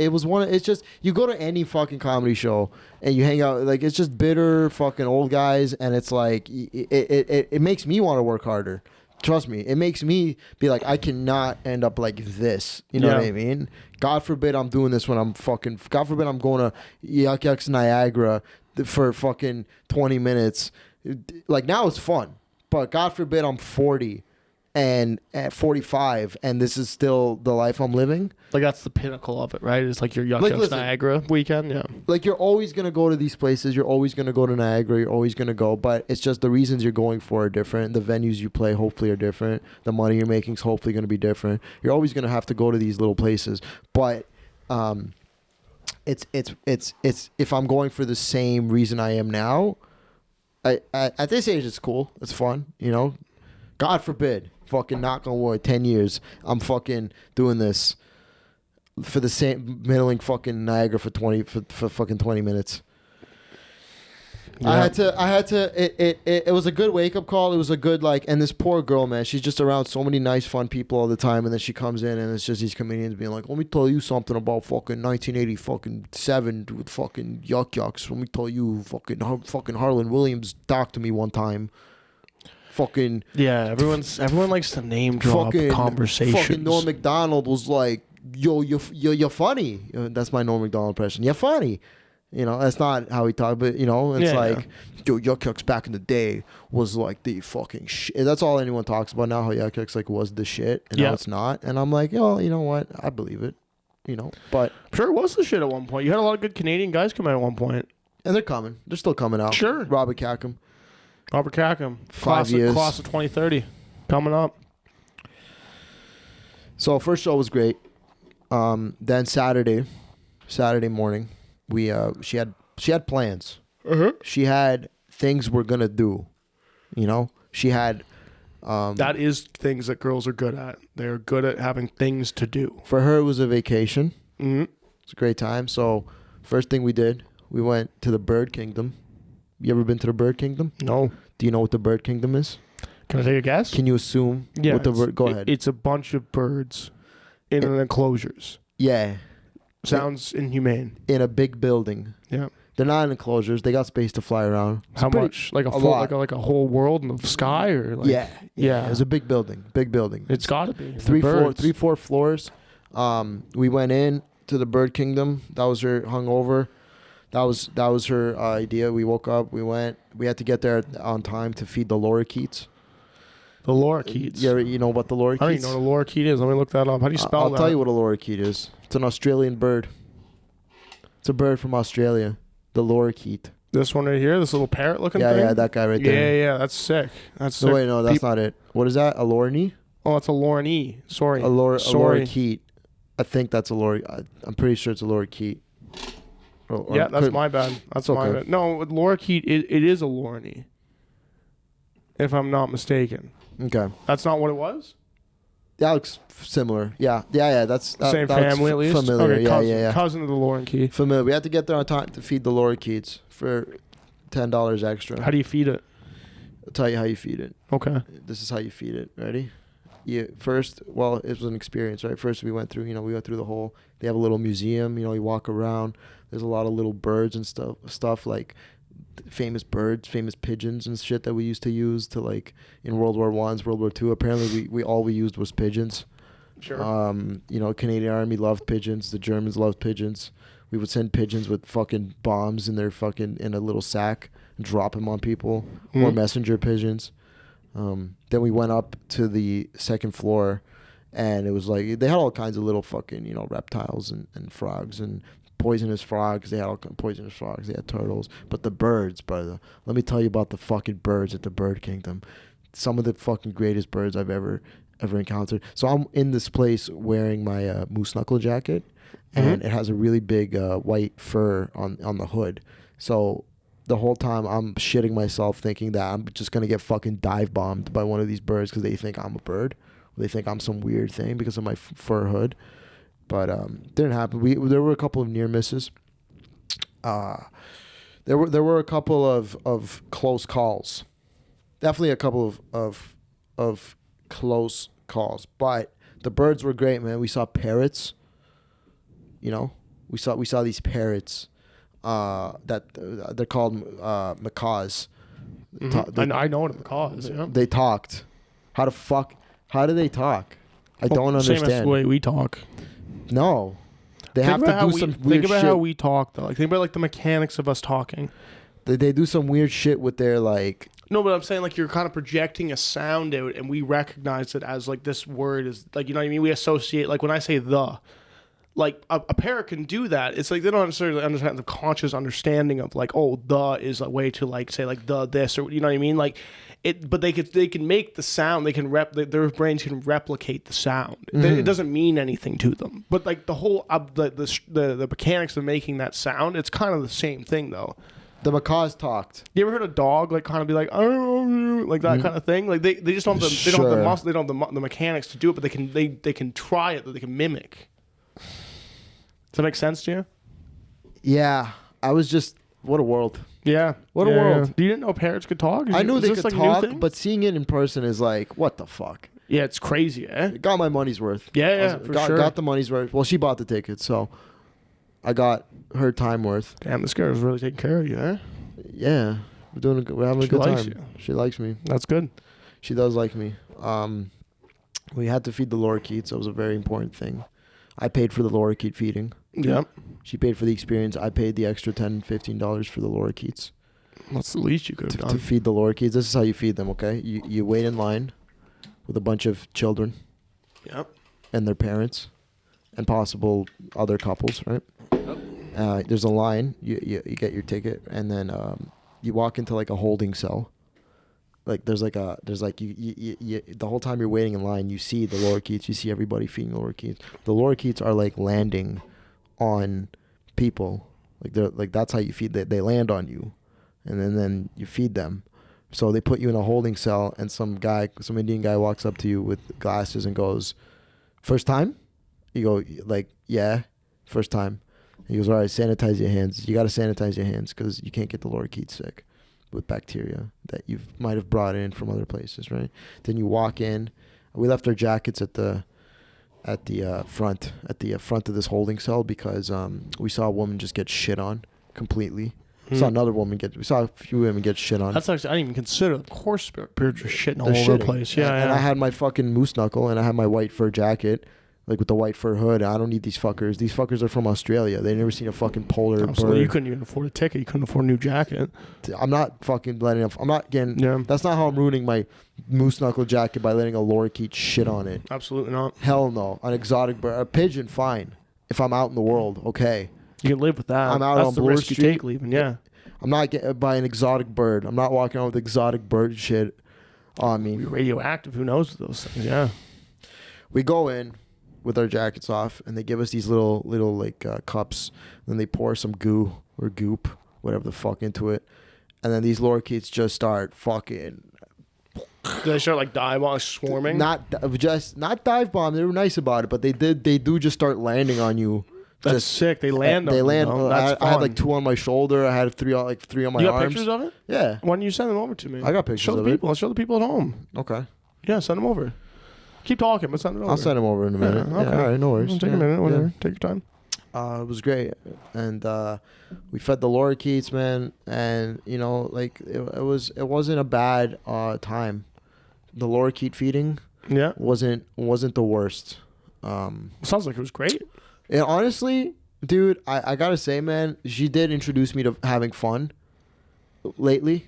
A: you go to any fucking comedy show and you hang out, like it's just bitter fucking old guys, and it's like it makes me want to work harder. Trust me, it makes me be like, I cannot end up like this. You know what I mean? God forbid I'm doing this when I'm fucking. God forbid I'm going to Yuck Niagara for fucking 20 minutes. Like now it's fun, but God forbid I'm 40 and at 45, and this is still the life I'm living.
B: Like that's the pinnacle of it, right? It's like your Yuck
A: Like,
B: Yucks
A: listen,
B: Niagara weekend. Yeah.
A: Like, you're always going to go to these places. You're always going to go to Niagara. You're always going to go. But it's just the reasons you're going for are different. The venues you play hopefully are different. The money you're making is hopefully going to be different. You're always going to have to go to these little places. But it's if I'm going for the same reason I am now, at this age, it's cool. It's fun, you know? God forbid, fucking knock on wood, 10 years, I'm fucking doing this for the same middling fucking Niagara for fucking 20 minutes. Yeah. I had to it was a good wake up call. It was a good, like, and this poor girl, man, she's just around so many nice fun people all the time, and then she comes in and it's just these comedians being like, let me tell you something about fucking 1987 with fucking Yuck Yucks. Let me tell you, fucking Harlan Williams talked to me one time. Fucking
B: yeah, everyone likes to name drop conversations.
A: Fucking Norm Macdonald was like, yo, you're funny. That's my Norm Macdonald impression. You're funny. You know, that's not how he talked, but, you know, it's yo, Yuck Yucks back in the day was like the fucking shit. That's all anyone talks about now, how Yuck Yucks like was the shit, and now it's not. And I'm like, yo, you know what? I believe it. You know, but
B: I'm sure it was the shit at one point. You had a lot of good Canadian guys come out at one point.
A: And they're coming. They're still coming out.
B: Sure.
A: Robert Khakham.
B: 5 years. Class of 2030 coming up.
A: So first show was great. Then Saturday morning, she had plans. She had things we're gonna do. You know, she had.
B: That is things that girls are good at. They are good at having things to do.
A: For her, it was a vacation.
B: Mm-hmm.
A: It's a great time. So first thing we did, we went to the Bird Kingdom. You ever been to the Bird Kingdom?
B: No.
A: Do you know what the Bird Kingdom is?
B: Can I take a guess?
A: Can you assume?
B: Yeah.
A: What the bird? Go ahead.
B: It's a bunch of birds in an enclosures.
A: Yeah.
B: Sounds inhumane.
A: In a big building.
B: Yeah.
A: They're not in enclosures. They got space to fly around.
B: How much? Like a full, like a whole world in the sky, or like?
A: Yeah. It was a big building. Big building.
B: It's got to be
A: 3-4 floors. We went in to the Bird Kingdom. That was her hungover. That was her idea. We woke up. We went. We had to get there on time to feed the lorikeets.
B: The lorikeets.
A: Yeah, you know what the lorikeets?
B: I don't even know what a lorikeet is. Let me look that up. How do you spell that?
A: I'll tell you what a lorikeet is. It's an Australian bird. It's a bird from Australia. The lorikeet.
B: This one right here, this little parrot-looking thing.
A: Yeah, that guy right there.
B: Yeah, that's sick. That's sick.
A: No, wait, no, that's not it. What is that? A lorney?
B: Oh, it's a lorney. Sorry.
A: A lorikeet. I think that's a lorikeet. I'm pretty sure it's a lorikeet.
B: Yeah, that's my bad. That's okay. My bad. No, with lorikeet, it is a lorney, if I'm not mistaken.
A: Okay.
B: That's not what it was?
A: That looks similar. Yeah. That's
B: same family at least.
A: Familiar.
B: Okay,
A: Yeah.
B: Cousin of the lorikeet.
A: Familiar. We had to get there on time to feed the lorikeets for $10 extra.
B: How do you feed it?
A: I'll tell you how you feed it.
B: Okay.
A: This is how you feed it. Ready? First, well, it was an experience, right? First, we went through the whole. They have a little museum. You know, you walk around. There's a lot of little birds and stuff like famous birds, famous pigeons and shit that we used to use to, like, in World War Ones, World War Two. Apparently, we all we used was pigeons.
B: Sure.
A: You know, Canadian Army loved pigeons. The Germans loved pigeons. We would send pigeons with fucking bombs in a little sack and drop them on people, or messenger pigeons. Then we went up to the second floor, and it was like they had all kinds of little fucking, you know, reptiles and frogs and poisonous frogs. They had all kinds of poisonous frogs. They had turtles. But the birds, brother, let me tell you about the fucking birds at the Bird Kingdom. Some of the fucking greatest birds I've ever encountered. So I'm in this place wearing my moose knuckle jacket, and it has a really big white fur on the hood. So the whole time I'm shitting myself thinking that I'm just going to get fucking dive bombed by one of these birds because they think I'm a bird. They think I'm some weird thing because of my fur hood. But didn't happen. There were a couple of near misses. There were a couple of close calls. Definitely a couple of close calls. But the birds were great, man. We saw parrots. You know, we saw these parrots. That they're called macaws.
B: I know what a macaw is. Yeah.
A: They talked. How do they talk? I don't understand.
B: Same as the way we talk.
A: No, they have to do some weird shit.
B: Think about how we talk, though. Like, think about like the mechanics of us talking.
A: They do some weird shit with their like
B: No, but I'm saying like you're kind of projecting a sound out, and we recognize it as like this word is like, you know what I mean? We associate, like when I say the, like a parrot can do that. It's like they don't necessarily understand the conscious understanding of like, oh, the is a way to like say like the this, or you know what I mean? Like it, but they can make the sound. They can their brains can replicate the sound. It doesn't mean anything to them. But like the whole the mechanics of making that sound, it's kind of the same thing though.
A: The macaws talked.
B: You ever heard a dog like kind of be like, oh, like that kind of thing? Like they just don't have the, they don't have the muscle, they don't have the mechanics to do it, but they can try it, that they can mimic. Does that make sense to you?
A: Yeah, I was just what a world.
B: Yeah,
A: what a world.
B: Yeah. You didn't know parrots could talk?
A: I knew they could talk, but seeing it in person is like, what the fuck?
B: Yeah, it's crazy, eh?
A: Got my money's worth.
B: Yeah, sure.
A: Got the money's worth. Well, she bought the ticket, so I got her time worth.
B: Damn, this girl's really taking care of you, eh?
A: Yeah, we're having a good time. You. She likes me.
B: That's good.
A: She does like me. We had to feed the lorikeets. That was a very important thing. I paid for the lorikeet feeding.
B: Yep.
A: She paid for the experience. I paid the extra $10, $15 for the lorikeets.
B: That's the least you could have done.
A: To feed the lorikeets. This is how you feed them, okay? You wait in line with a bunch of children.
B: Yep.
A: And their parents. And possible other couples, right? Yep. There's a line. You get your ticket. And then you walk into like a holding cell. Like there's like you the whole time you're waiting in line, you see the lorikeets. You see everybody feeding the lorikeets. The lorikeets are like landing on people. Like they're like that's how you feed. They land on you, and then you feed them. So they put you in a holding cell, and some Indian guy walks up to you with glasses and goes, "First time?" You go like, "Yeah, first time." He goes, "All right, sanitize your hands. You got to sanitize your hands because you can't get the lorikeets sick with bacteria that you might have brought in from other places, right?" Then you walk in. We left our jackets at the front of this holding cell because we saw a woman just get shit on completely. We saw a few women get shit on.
B: That's actually, I didn't even consider. Of course, birds are shitting all over the place. Yeah,
A: and I had my fucking moose knuckle and I had my white fur jacket. Like with the white fur hood. I don't need these fuckers. These fuckers are from Australia. They never seen a fucking polar bird.
B: You couldn't even afford a ticket. You couldn't afford a new jacket.
A: I'm not fucking letting I'm not getting... Yeah. That's not how I'm ruining my moose knuckle jacket by letting a lorikeet shit on it.
B: Absolutely not.
A: Hell no. An exotic bird. A pigeon, fine. If I'm out in the world, okay.
B: You can live with that.
A: I'm out
B: That's
A: on
B: the
A: Bloor
B: risk
A: Street.
B: You take leaving, yeah.
A: I'm not getting by an exotic bird. I'm not walking around with exotic bird shit on me.
B: You're radioactive. Who knows those things, yeah.
A: We go in with our jackets off, and they give us these little like cups. And then they pour some goo or goop, whatever the fuck, into it. And then these lorikeets just start fucking.
B: Do they start like dive bomb swarming?
A: Not dive bomb. They were nice about it, but they do just start landing on you.
B: That's
A: just
B: sick. They land on
A: you. They land.
B: That's
A: I had like 2 on my shoulder. I had three on my arms.
B: You got pictures of it?
A: Yeah.
B: Why don't you send them over to me?
A: I got pictures of it.
B: I'll show the people at home.
A: Okay.
B: Yeah, send them over. Keep talking, but send it over.
A: I'll send them over in a minute.
B: Yeah, okay.
A: Yeah, all right, no worries.
B: Take a minute, whatever. Yeah. Take your time.
A: It was great, and we fed the lorikeets, man, and you know, like it wasn't a bad time. The lorikeet feeding, wasn't the worst.
B: Sounds like it was great.
A: And honestly, dude, I gotta say, man, she did introduce me to having fun lately.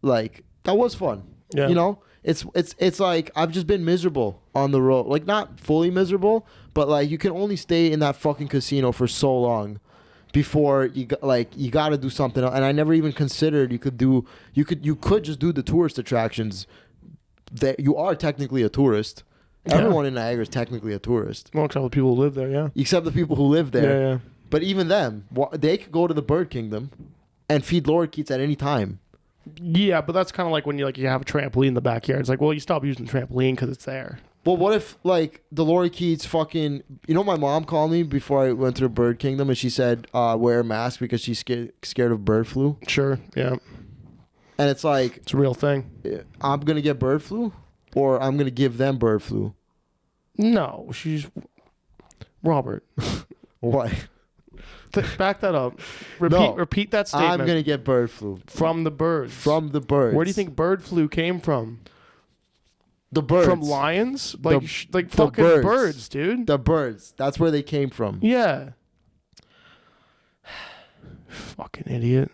A: Like that was fun. Yeah. You know. It's like I've just been miserable on the road. Like not fully miserable, but like you can only stay in that fucking casino for so long before you got to do something else. And I never even considered you could just do the tourist attractions. That you are technically a tourist. Yeah. Everyone in Niagara is technically a tourist.
B: Well, except the people who live there, yeah.
A: Except the people who live there.
B: Yeah, yeah.
A: But even them, they could go to the Bird Kingdom and feed lorikeets at any time.
B: Yeah, but that's kind of like when you have a trampoline in the backyard. It's like, well, you stop using the trampoline because it's there.
A: Well, what if like the lorikeets fucking? You know, my mom called me before I went to the Bird Kingdom, and she said wear a mask because she's scared of bird flu.
B: Sure, yeah.
A: And it's like
B: it's a real thing.
A: I'm gonna get bird flu, or I'm gonna give them bird flu.
B: No, she's Robert.
A: What?
B: Back that up. Repeat that statement.
A: I'm gonna get bird flu
B: from the birds.
A: From the birds.
B: Where do you think bird flu came from?
A: The birds.
B: From lions? Like fucking birds, dude.
A: The birds. That's where they came from.
B: Yeah. Fucking idiot.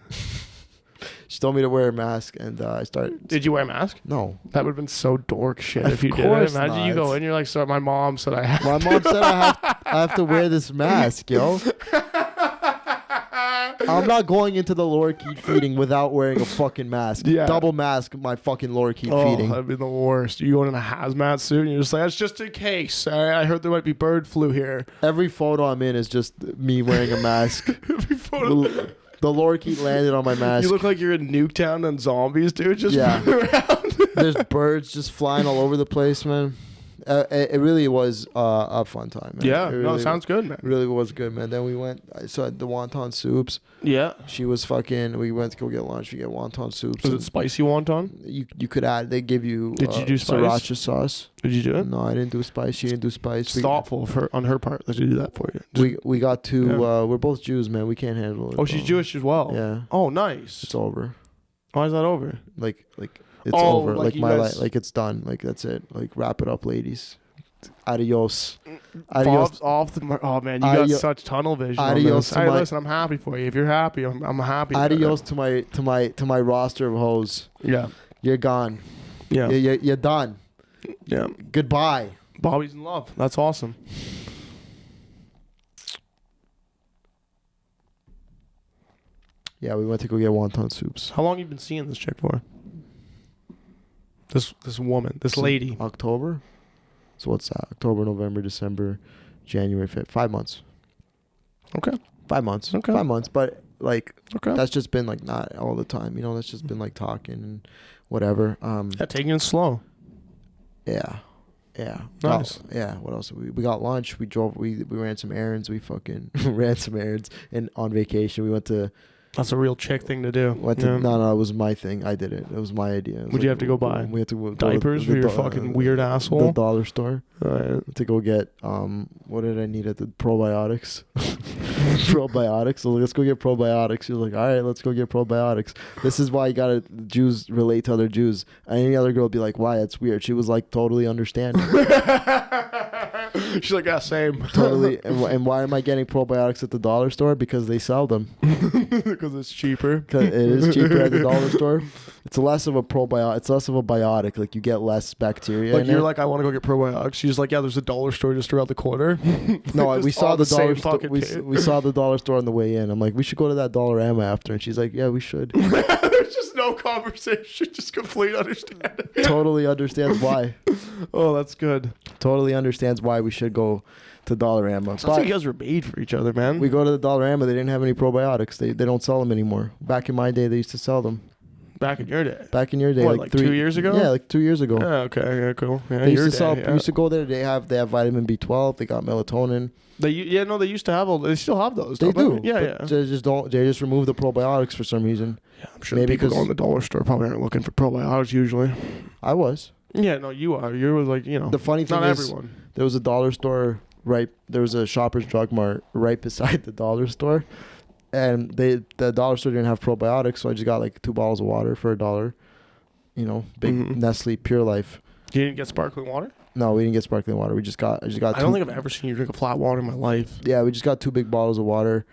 A: She told me to wear a mask, and I started.
B: Did you wear a mask?
A: No.
B: That would have been so dork shit
A: Of
B: if you did.
A: course
B: Imagine you
A: not.
B: go in, you're like, so my mom said I have.
A: My mom said I have to wear this mask, yo. I'm not going into the lorikeet feeding without wearing a fucking mask.
B: Yeah.
A: Double mask my fucking lorikeet
B: Oh,
A: feeding.
B: that'd be the worst. You going in a hazmat suit and you're just like, that's just in case. I heard there might be bird flu here.
A: Every photo I'm in is just me wearing a mask.
B: Every photo.
A: The lorikeet landed on my mask.
B: You look like you're in Nuketown and zombies, dude. Just running around.
A: There's birds just flying all over the place, man. It really was a fun time, man.
B: Yeah,
A: It
B: sounds good, man.
A: It really was good, man. Then we went, I saw the wonton soups.
B: Yeah.
A: She was fucking, we went to go get lunch. We get wonton soups.
B: Was it spicy wonton?
A: You could add, they give you
B: Did you do spice?
A: sriracha sauce.
B: Did you do it?
A: No, I didn't do spice. She didn't do spice.
B: It's thoughtful of her, on her part that she do that for you.
A: We got to,
B: Yeah.
A: we're both Jews, man. We can't handle it.
B: Oh, she's Jewish as well.
A: Yeah.
B: Oh, nice.
A: It's over.
B: Why is that over?
A: Like it's
B: Oh,
A: over.
B: like
A: Like
B: you
A: my
B: guys-
A: life, like it's done. Like that's it. Like wrap it up, ladies. Adios.
B: Bob's off the. Oh man, you got
A: Adio-
B: such tunnel vision. on
A: adios
B: this.
A: to
B: Hey,
A: my-
B: listen, I'm happy for you. If you're happy, I'm happy.
A: Adios to my roster of hoes.
B: Yeah.
A: You're gone.
B: Yeah.
A: You're done.
B: Yeah.
A: Goodbye.
B: Bobby's in love. That's awesome.
A: Yeah, we went to go get wonton soups.
B: How long you been seeing this chick for? This woman, this lady.
A: October. So what's that? October, November, December, January, February. 5 months.
B: Okay.
A: 5 months.
B: Okay.
A: 5 months. But like
B: Okay.
A: that's just been like not all the time. You know, that's just been like talking and whatever.
B: Yeah, taking it slow.
A: Yeah. Yeah.
B: Nice.
A: Yeah. What else? We got lunch. We drove. We ran some errands. We fucking ran some errands. And on vacation, we went to.
B: That's a real chick thing to do. Yeah.
A: No, it was my thing. I did it. It was my idea.
B: What'd you have to go buy?
A: We had to go
B: Diapers
A: to
B: for your fucking weird
A: the
B: asshole.
A: dollar store
B: Right.
A: to go get what did I need at the probiotics? Probiotics. So let's go get probiotics. She was like, all right, let's go get probiotics. This is why you gotta Jews relate to other Jews. Any other girl would be like, why? That's weird. She was like totally understanding.
B: She's like, yeah, same.
A: Totally. And why am I getting probiotics at the dollar store? Because they sell them.
B: Because it's cheaper.
A: 'Cause it is cheaper at the dollar store. It's less of a probiotic. It's less of a biotic. Like you get less bacteria.
B: Like
A: in
B: you're
A: it.
B: like, I want to go get probiotics. She's like, yeah, there's a dollar store just around the corner.
A: No,
B: Just
A: we saw
B: all
A: the dollar
B: same
A: store.
B: fucking
A: We
B: page.
A: saw the dollar store on the way in. I'm like, we should go to that Dollarama after. And she's like, yeah, we should.
B: There's just no conversation, just complete understanding.
A: Totally understands why.
B: Oh, that's good.
A: Totally understands why we should go to Dollarama.
B: Sounds
A: But
B: like you guys were made for each other, man.
A: we go to the Dollarama. They didn't have any probiotics. They don't sell them anymore. Back in my day, they used to sell them.
B: Back in your day.
A: Back in your day,
B: What, like 2 years ago?
A: Yeah, like 2 years ago.
B: Yeah, okay, yeah, cool. Yeah,
A: They used
B: your
A: to sell.
B: day,
A: We used to go there. They have vitamin B12. They got melatonin.
B: They used to have all. They still have those.
A: They
B: don't
A: do.
B: Yeah,
A: but
B: yeah.
A: They just don't. They just remove the probiotics for some reason.
B: Yeah, I'm sure
A: Maybe
B: people
A: 'cause-
B: go in the dollar store probably aren't looking for probiotics usually.
A: I was.
B: Yeah, no, you are. You're like,
A: The funny thing
B: not
A: is,
B: everyone.
A: there was a dollar store right. There was a Shoppers Drug Mart right beside the dollar store, and the dollar store didn't have probiotics, so I just got like 2 bottles of water for $1. You know, big
B: Mhm.
A: Nestle Pure Life.
B: You didn't get sparkling water?
A: No, we didn't get sparkling water. I just got.
B: I
A: two,
B: don't think I've ever seen you drink a flat water in my life.
A: Yeah, we just got 2 big bottles of water,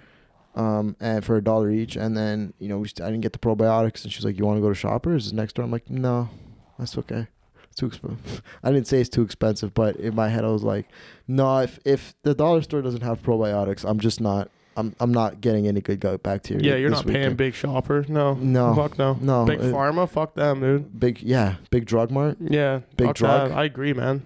A: and for $1 each. And then I didn't get the probiotics, and she's like, "You want to go to Shoppers? It's next door." I'm like, "No, that's okay. It's too expensive." I didn't say it's too expensive, but in my head I was like, "No, if the dollar store doesn't have probiotics, I'm just not. I'm not getting any good gut bacteria."
B: Yeah, you're
A: this
B: not paying
A: weekend.
B: Big Shopper. No.
A: No.
B: Fuck no.
A: No,
B: Big Pharma. Fuck them, dude.
A: Big drug mart.
B: Yeah.
A: Big
B: fuck
A: drug.
B: that. I agree, man.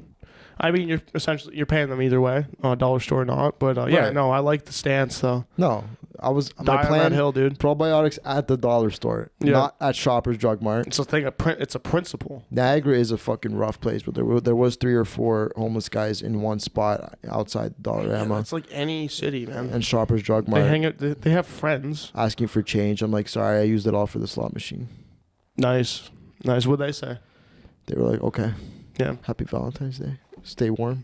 B: I mean, you're paying them either way, dollar store or not. But yeah,
A: Right.
B: no, I like the stance though.
A: No, my
B: Die on that
A: plan.
B: hill, dude.
A: Probiotics at the dollar store,
B: Yeah.
A: not at Shoppers Drug Mart.
B: It's a thing. It's a principle.
A: Niagara is a fucking rough place, but there was 3 or 4 homeless guys in one spot outside Dollarama
B: It's like any city, man.
A: and Shoppers Drug
B: They
A: Mart
B: hang out. They have friends.
A: asking for change. I'm like, sorry, I used it all for the slot machine.
B: Nice. What'd they say?
A: They were like, okay,
B: Yeah.
A: happy Valentine's Day. Stay warm.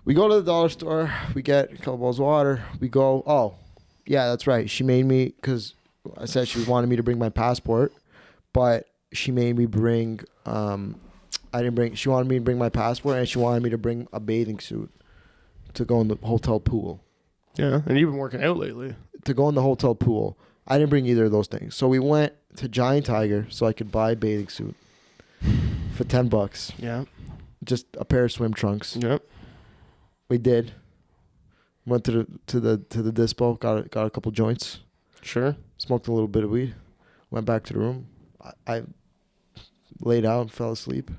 A: We go to the dollar store. We get a couple bottles of water. We go. Oh, yeah, that's right. She made me, because I said she wanted me to bring my passport, but she made me bring. I didn't bring. She wanted me to bring my passport, and she wanted me to bring a bathing suit to go in the hotel pool.
B: Yeah. And you've been working out lately.
A: to go in the hotel pool. I didn't bring either of those things. So we went to Giant Tiger so I could buy a bathing suit for $10.
B: Yeah.
A: Just a pair of swim trunks.
B: Yep.
A: We did. Went to the dispo, got a couple joints.
B: Sure.
A: Smoked a little bit of weed. Went back to the room. I laid out and fell asleep.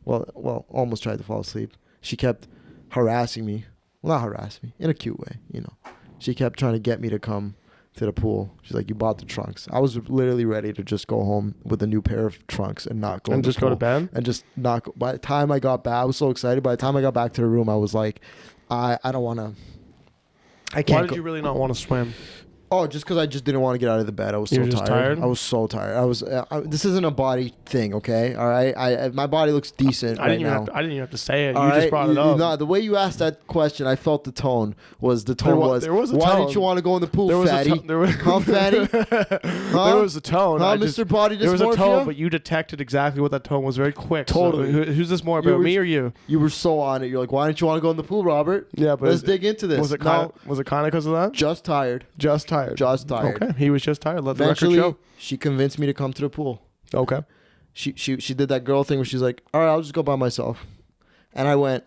A: Well, almost tried to fall asleep. She kept harassing me. Well, not harassing me, in a cute way, you know. She kept trying to get me to come to the pool. She's like, you bought the trunks. I was literally ready to just go home with a new pair of trunks and not go.
B: And just go to bed?
A: And just not go. By the time I got back, I was so excited. By the time I got back to the room, I was like, I don't want to. I can't.
B: Why did you really not want to swim?
A: Oh, just because I just didn't want to get out of the bed. I was
B: You
A: so
B: were just
A: tired.
B: tired?
A: I was so tired. This isn't a body thing, okay? All right. My body looks decent
B: I
A: right
B: didn't even
A: now.
B: I didn't even have to say it.
A: All
B: You just
A: right?
B: brought it up.
A: No, the way you asked that question, I felt the tone was
B: There was a
A: why
B: tone.
A: didn't you want to go in the pool,
B: There was
A: fatty?
B: there was
A: Huh, fatty?
B: There was a tone.
A: Huh,
B: I
A: Mr. Body Dysmorphia?
B: There was a tone, but you detected exactly what that tone was very quick.
A: Totally.
B: So who's this more about, me or you?
A: You were so on it. You're like, why didn't you want to go in the pool, Robert?
B: Yeah, but
A: Let's dig into this.
B: Was it kind of because of that?
A: Just tired.
B: Just tired.
A: Just tired.
B: Okay, he was just tired. Let the record
A: Eventually,
B: show.
A: she convinced me to come to the pool.
B: Okay.
A: She did that girl thing where she's like, all right, I'll just go by myself. And I went,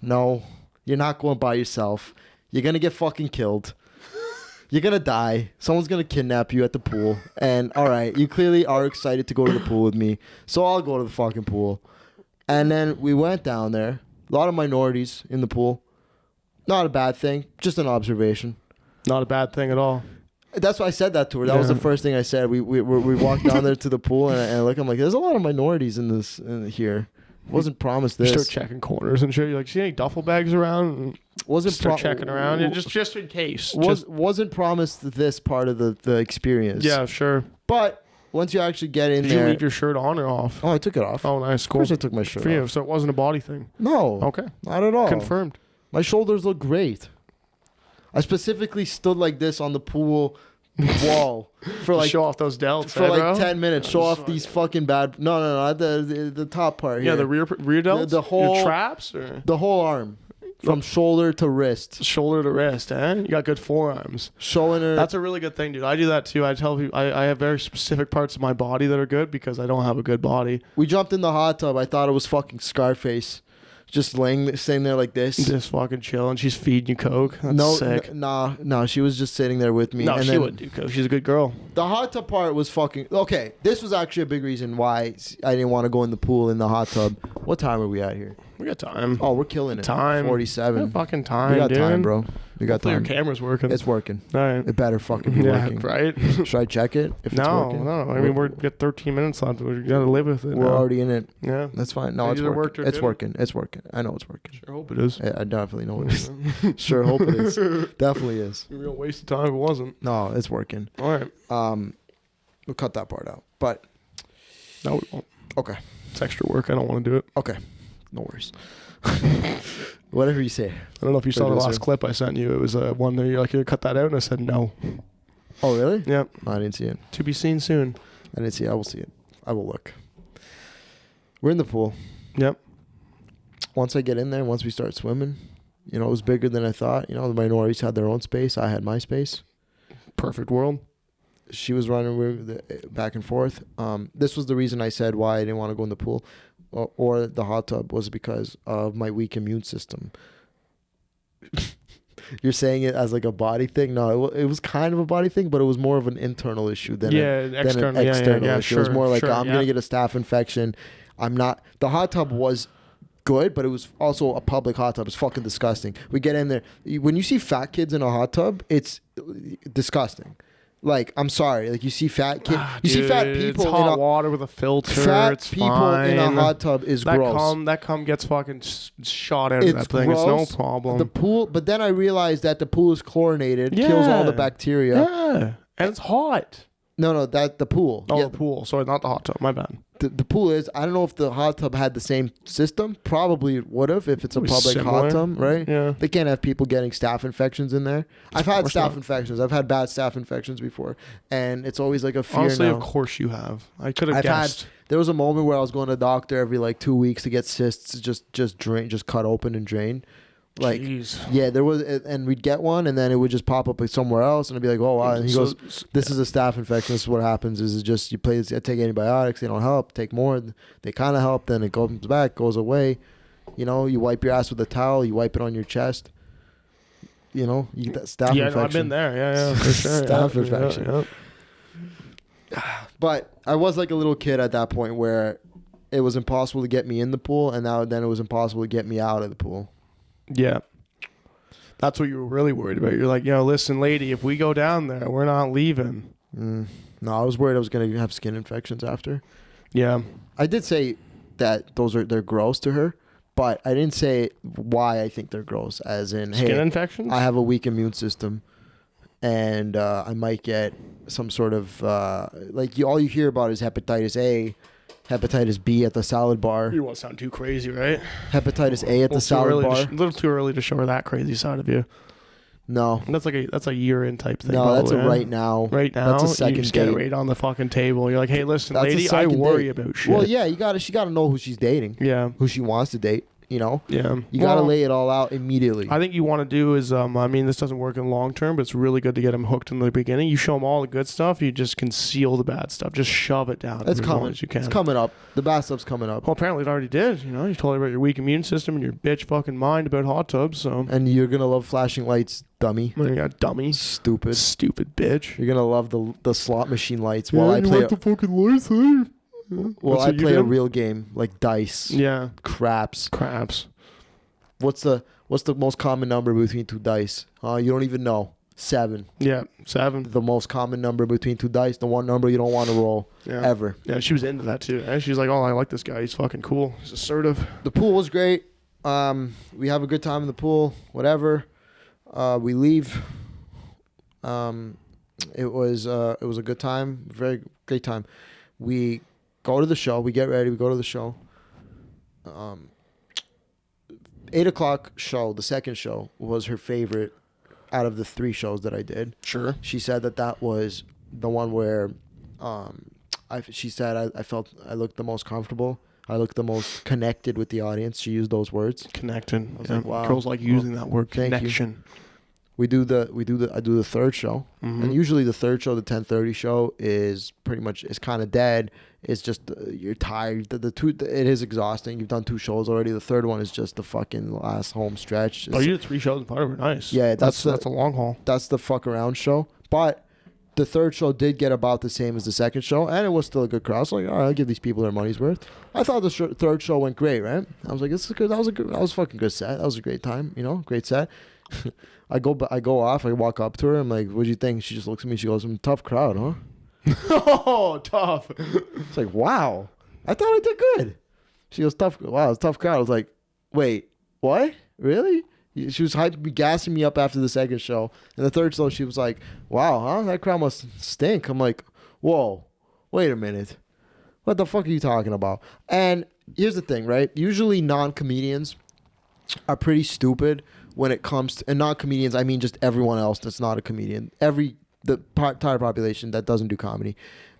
A: no, you're not going by yourself. You're going to get fucking killed. You're going to die. Someone's going to kidnap you at the pool. And all right, you clearly are excited to go to the pool with me. So I'll go to the fucking pool. And then we went down there. A lot of minorities in the pool. Not a bad thing. Just an observation.
B: Not a bad thing at all.
A: That's why I said that to her. That was the first thing I said. We walked down there to the pool and I look. I'm like, there's a lot of minorities in here. Wasn't promised this.
B: You start checking corners and shit. You're like, see any duffel bags around? Start checking around. Just in case.
A: Wasn't promised this part of the experience.
B: Yeah, sure.
A: But once you actually get in
B: Did
A: there,
B: you leave your shirt on or off?
A: Oh, I took it off.
B: Oh, nice.
A: Of
B: Cool.
A: course, I took my shirt
B: For you,
A: off.
B: so it wasn't a body thing.
A: No.
B: Okay.
A: Not at all.
B: Confirmed.
A: My shoulders look great. I specifically stood like this on the pool wall for like
B: show off those delts
A: for like
B: bro?
A: 10 minutes. Show off these fucking bad. No. The top part.
B: Yeah,
A: here.
B: the rear delts.
A: The whole
B: your traps or
A: the whole arm, from shoulder to wrist,
B: shoulder to wrist. You got good forearms.
A: showing her.
B: That's a really good thing, dude. I do that too. I tell people I have very specific parts of my body that are good because I don't have a good body.
A: We jumped in the hot tub. I thought it was fucking Scarface, just staying there like this.
B: Just fucking chilling. She's feeding you coke. That's sick.
A: No. She was just sitting there with me.
B: No,
A: and
B: she
A: then
B: wouldn't do coke. She's a good girl.
A: The hot tub part was fucking okay. This was actually a big reason why I didn't want to go in the pool in the hot tub. What time are we at here?
B: We got time.
A: Oh, we're killing it.
B: Time.
A: 47.
B: We got fucking time,
A: We got
B: dude.
A: time, bro. We got
B: Hopefully
A: time.
B: your camera's working.
A: It's working.
B: All right.
A: It better fucking be working.
B: Right?
A: Should I check it if it's
B: No.
A: working?
B: I mean, we got 13 minutes left. We gotta live with it.
A: We're
B: now.
A: already in it.
B: Yeah.
A: That's fine. No,
B: It
A: it's
B: either
A: working.
B: worked or
A: It's
B: didn't.
A: working. It's working. I know it's working.
B: Sure hope it is.
A: I definitely know it is. Sure hope it is. Definitely is.
B: You're gonna waste of time if it wasn't.
A: No, it's working.
B: All right.
A: We'll cut that part out. But
B: No, we won't.
A: okay.
B: It's extra work. I don't want to do it.
A: Okay. No worries. Whatever you say.
B: I don't know if you saw the
A: Producer.
B: last clip I sent you. It was one that you're like, you cut that out, and I said no.
A: Oh, really?
B: Yep.
A: No, I didn't see it.
B: To be seen soon.
A: I didn't see it. I will see it. I will look. We're in the pool.
B: Yep.
A: Once I get in there, once we start swimming, it was bigger than I thought. The minorities had their own space. I had my space.
B: Perfect world.
A: She was running back and forth. This was the reason I said why I didn't want to go in the pool or the hot tub was because of my weak immune system. You're saying it as like a body thing? No, it was kind of a body thing, but it was more of an internal issue than an external issue. It was more like, I'm going to get a staph infection. I'm not. The hot tub was good, but it was also a public hot tub. It's fucking disgusting. We get in there. When you see fat kids in a hot tub, it's disgusting. Like, I'm sorry. Like, you see fat kids. See fat people
B: it's hot water with a filter.
A: Fat
B: it's
A: people
B: fine.
A: in a hot tub is gross.
B: That cum gets fucking shot out of that thing.
A: Gross.
B: It's no problem.
A: The pool, but then I realized that the pool is chlorinated, kills all the bacteria.
B: Yeah, and it's hot.
A: No, the pool.
B: Oh, the pool. Sorry, not the hot tub. My bad.
A: The pool is. I don't know if the hot tub had the same system. Probably would have if it's a public hot tub, right?
B: Yeah.
A: They can't have people getting staph infections in there. I've had staph infections. I've had bad staph infections before, and it's always like a fear.
B: Honestly,
A: now.
B: of course you have. I could have guessed.
A: There was a moment where I was going to the doctor every like 2 weeks to get cysts just cut open and drained. Like,
B: Jeez.
A: yeah, there was, and we'd get one, and then it would just pop up like somewhere else, and I'd be like, oh, wow. And he goes, this is a staph infection. This is what happens is just you take antibiotics, they don't help, take more, they kind of help, then it comes back, goes away. You know, you wipe your ass with a towel, you wipe it on your chest. You know, you get that staph infection.
B: Yeah, no, I've been there. Yeah, for sure.
A: Staph infection. Yeah. But I was like a little kid at that point where it was impossible to get me in the pool, and then it was impossible to get me out of the pool.
B: Yeah. That's what you were really worried about. You're like, listen, lady, if we go down there, we're not leaving.
A: No, I was worried I was going to have skin infections after.
B: Yeah.
A: I did say that they're gross to her, but I didn't say why I think they're gross, as in,
B: skin infections?
A: I have a weak immune system, and I might get some sort of, all you hear about is hepatitis A, hepatitis B at the salad bar.
B: You won't sound too crazy, right?
A: Hepatitis A at the salad bar.
B: A little too early to show her that crazy side of you.
A: No.
B: That's a urine type thing.
A: No, that's a right now.
B: Right now?
A: That's a second
B: you just get it
A: date.
B: right on the fucking table. You're like, hey, listen,
A: That's
B: lady,
A: a
B: I
A: second
B: worry
A: date.
B: about shit.
A: Well, yeah, she got to know who she's dating.
B: Yeah.
A: Who she wants to date, you know?
B: Yeah.
A: You got to lay it all out immediately.
B: I think you want to do is, this doesn't work in long term, but it's really good to get them hooked in the beginning. You show them all the good stuff. You just conceal the bad stuff. Just shove it down
A: It's
B: as
A: coming.
B: long as you can.
A: It's coming up. The bad stuff's coming up.
B: Well, apparently it already did. You told her about your weak immune system and your bitch fucking mind about hot tubs. So.
A: And you're going to love flashing lights, dummy.
B: Yeah, dummy.
A: Stupid
B: Bitch.
A: You're going to love the slot machine lights
B: Yeah,
A: while I play
B: the fucking lights, hey?
A: Well, I play a real game like dice.
B: Yeah.
A: Craps. What's the most common number between two dice? You don't even know. 7.
B: Yeah, 7.
A: The most common number between two dice. The one number you don't want to roll ever.
B: Yeah, she was into that too. And she's like, oh, I like this guy. He's fucking cool. He's assertive.
A: The pool was great. We have a good time in the pool. Whatever. We leave. It was a good time. Very great time. We go to the show. We get ready. We go to the show. 8 o'clock show, the second show, was her favorite out of the 3 shows that I did.
B: Sure.
A: She said that was the one where she said I felt I looked the most comfortable. I looked the most connected with the audience. She used those words.
B: Connecting.
A: I was like, wow.
B: Girls like using that word, connection.
A: I do the third show. Mm-hmm. And usually the third show, the 10:30 show, is pretty much, it's kind of dead. It's just you're tired. It is exhausting. You've done 2 shows already. The third one is just the fucking last home stretch.
B: You did 3 shows in part of it. Nice.
A: Yeah,
B: that's a long haul.
A: That's the fuck around show. But the third show did get about the same as the second show, and it was still a good crowd. So like, all right, I'll give these people their money's worth. I thought the third show went great, right? I was like, this is good. That was a fucking good set. That was a great time, great set. I go off. I walk up to her. I'm like, "What'd you think?" She just looks at me. She goes, "Tough crowd, huh?"
B: Oh, tough.
A: It's like, wow. I thought I did good. She goes, "Tough. Wow, it's a tough crowd." I was like, "Wait, what? Really?" She was gassing me up after the second show. And the third show, she was like, "Wow, huh? That crowd must stink." I'm like, "Whoa, wait a minute. What the fuck are you talking about?" And here's the thing, right? Usually non-comedians are pretty stupid when it comes to, and non-comedians, I mean just everyone else that's not a comedian. The entire population that doesn't do comedy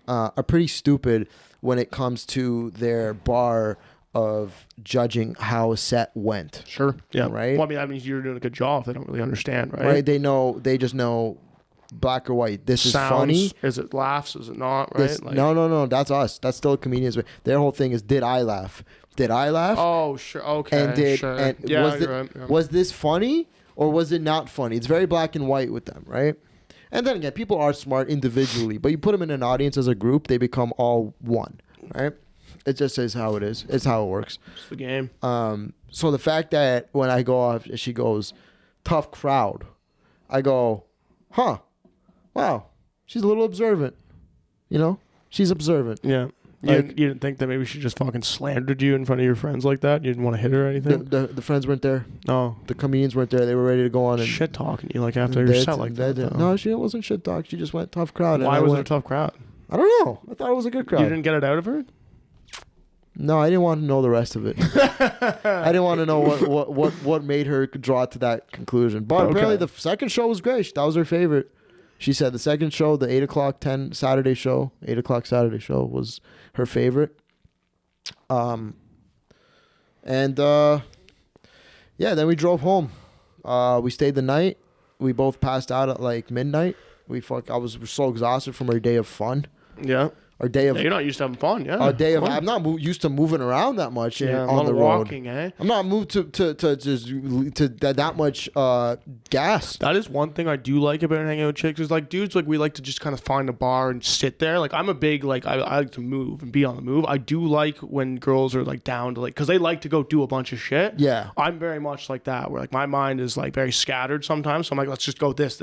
A: are pretty stupid when it comes to their bar of judging how a set went.
B: Sure. Yeah.
A: Right?
B: Well, I mean, that means you're doing a good job if they don't really understand, right?
A: Right. They just know black or white. This
B: Sounds,
A: is funny.
B: Is it laughs? Is it not? Right?
A: No. That's us. That's still comedians. Their whole thing is, did I laugh? Did I laugh?
B: Oh, sure. Okay. Sure.
A: Was this funny or was it not funny? It's very black and white with them, right? And then again, people are smart individually, but you put them in an audience as a group, they become all one, right? It just is how it is. It's how it works.
B: It's the game.
A: So the fact that when I go off, she goes, "Tough crowd," I go, "Huh? Wow, she's a little observant. She's observant."
B: Yeah. You didn't think that maybe she just fucking slandered you in front of your friends like that? You didn't want to hit her or anything?
A: The friends weren't there.
B: No.
A: The comedians weren't there. They were ready to go on and
B: shit talking you like after your set like that.
A: No, she wasn't shit talk. She just went tough crowd.
B: Why was it a tough crowd?
A: I don't know. I thought it was a good crowd.
B: You didn't get it out of her?
A: No, I didn't want to know the rest of it. I didn't want to know what made her draw to that conclusion. But apparently the second show was great. That was her favorite. She said the second show, the 8 o'clock Saturday show was her favorite. Then we drove home. We stayed the night. We both passed out at like midnight. I was so exhausted from our day of fun.
B: Yeah.
A: Our day of
B: you're not used to having fun, yeah.
A: Our day of I'm not used to moving around that much on the road.
B: Walking, eh?
A: I'm not moved to that much gas.
B: That is one thing I do like about hanging out with chicks. Is like dudes, like we like to just kind of find a bar and sit there. Like I'm a big like I like to move and be on the move. I do like when girls are like down to like because they like to go do a bunch of shit.
A: Yeah,
B: I'm very much like that. Where like my mind is like very scattered sometimes. So I'm like, let's just go this.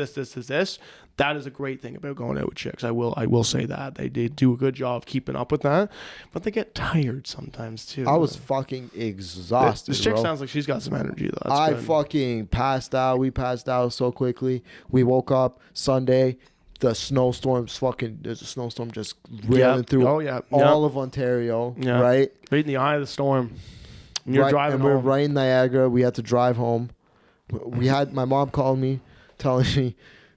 B: That is a great thing about going out with chicks. I will say that they do a good job of keeping up with that, but they get tired sometimes too.
A: I was fucking exhausted.
B: This chick
A: bro.
B: sounds like she's got some energy though. That's
A: I
B: good.
A: fucking passed out. We passed out so quickly. We woke up Sunday. There's a snowstorm just railing through all of Ontario.
B: Yeah.
A: Right?
B: Right in the eye of the storm. And you're driving
A: and
B: home.
A: we're right in Niagara. We had to drive home. My mom called me telling me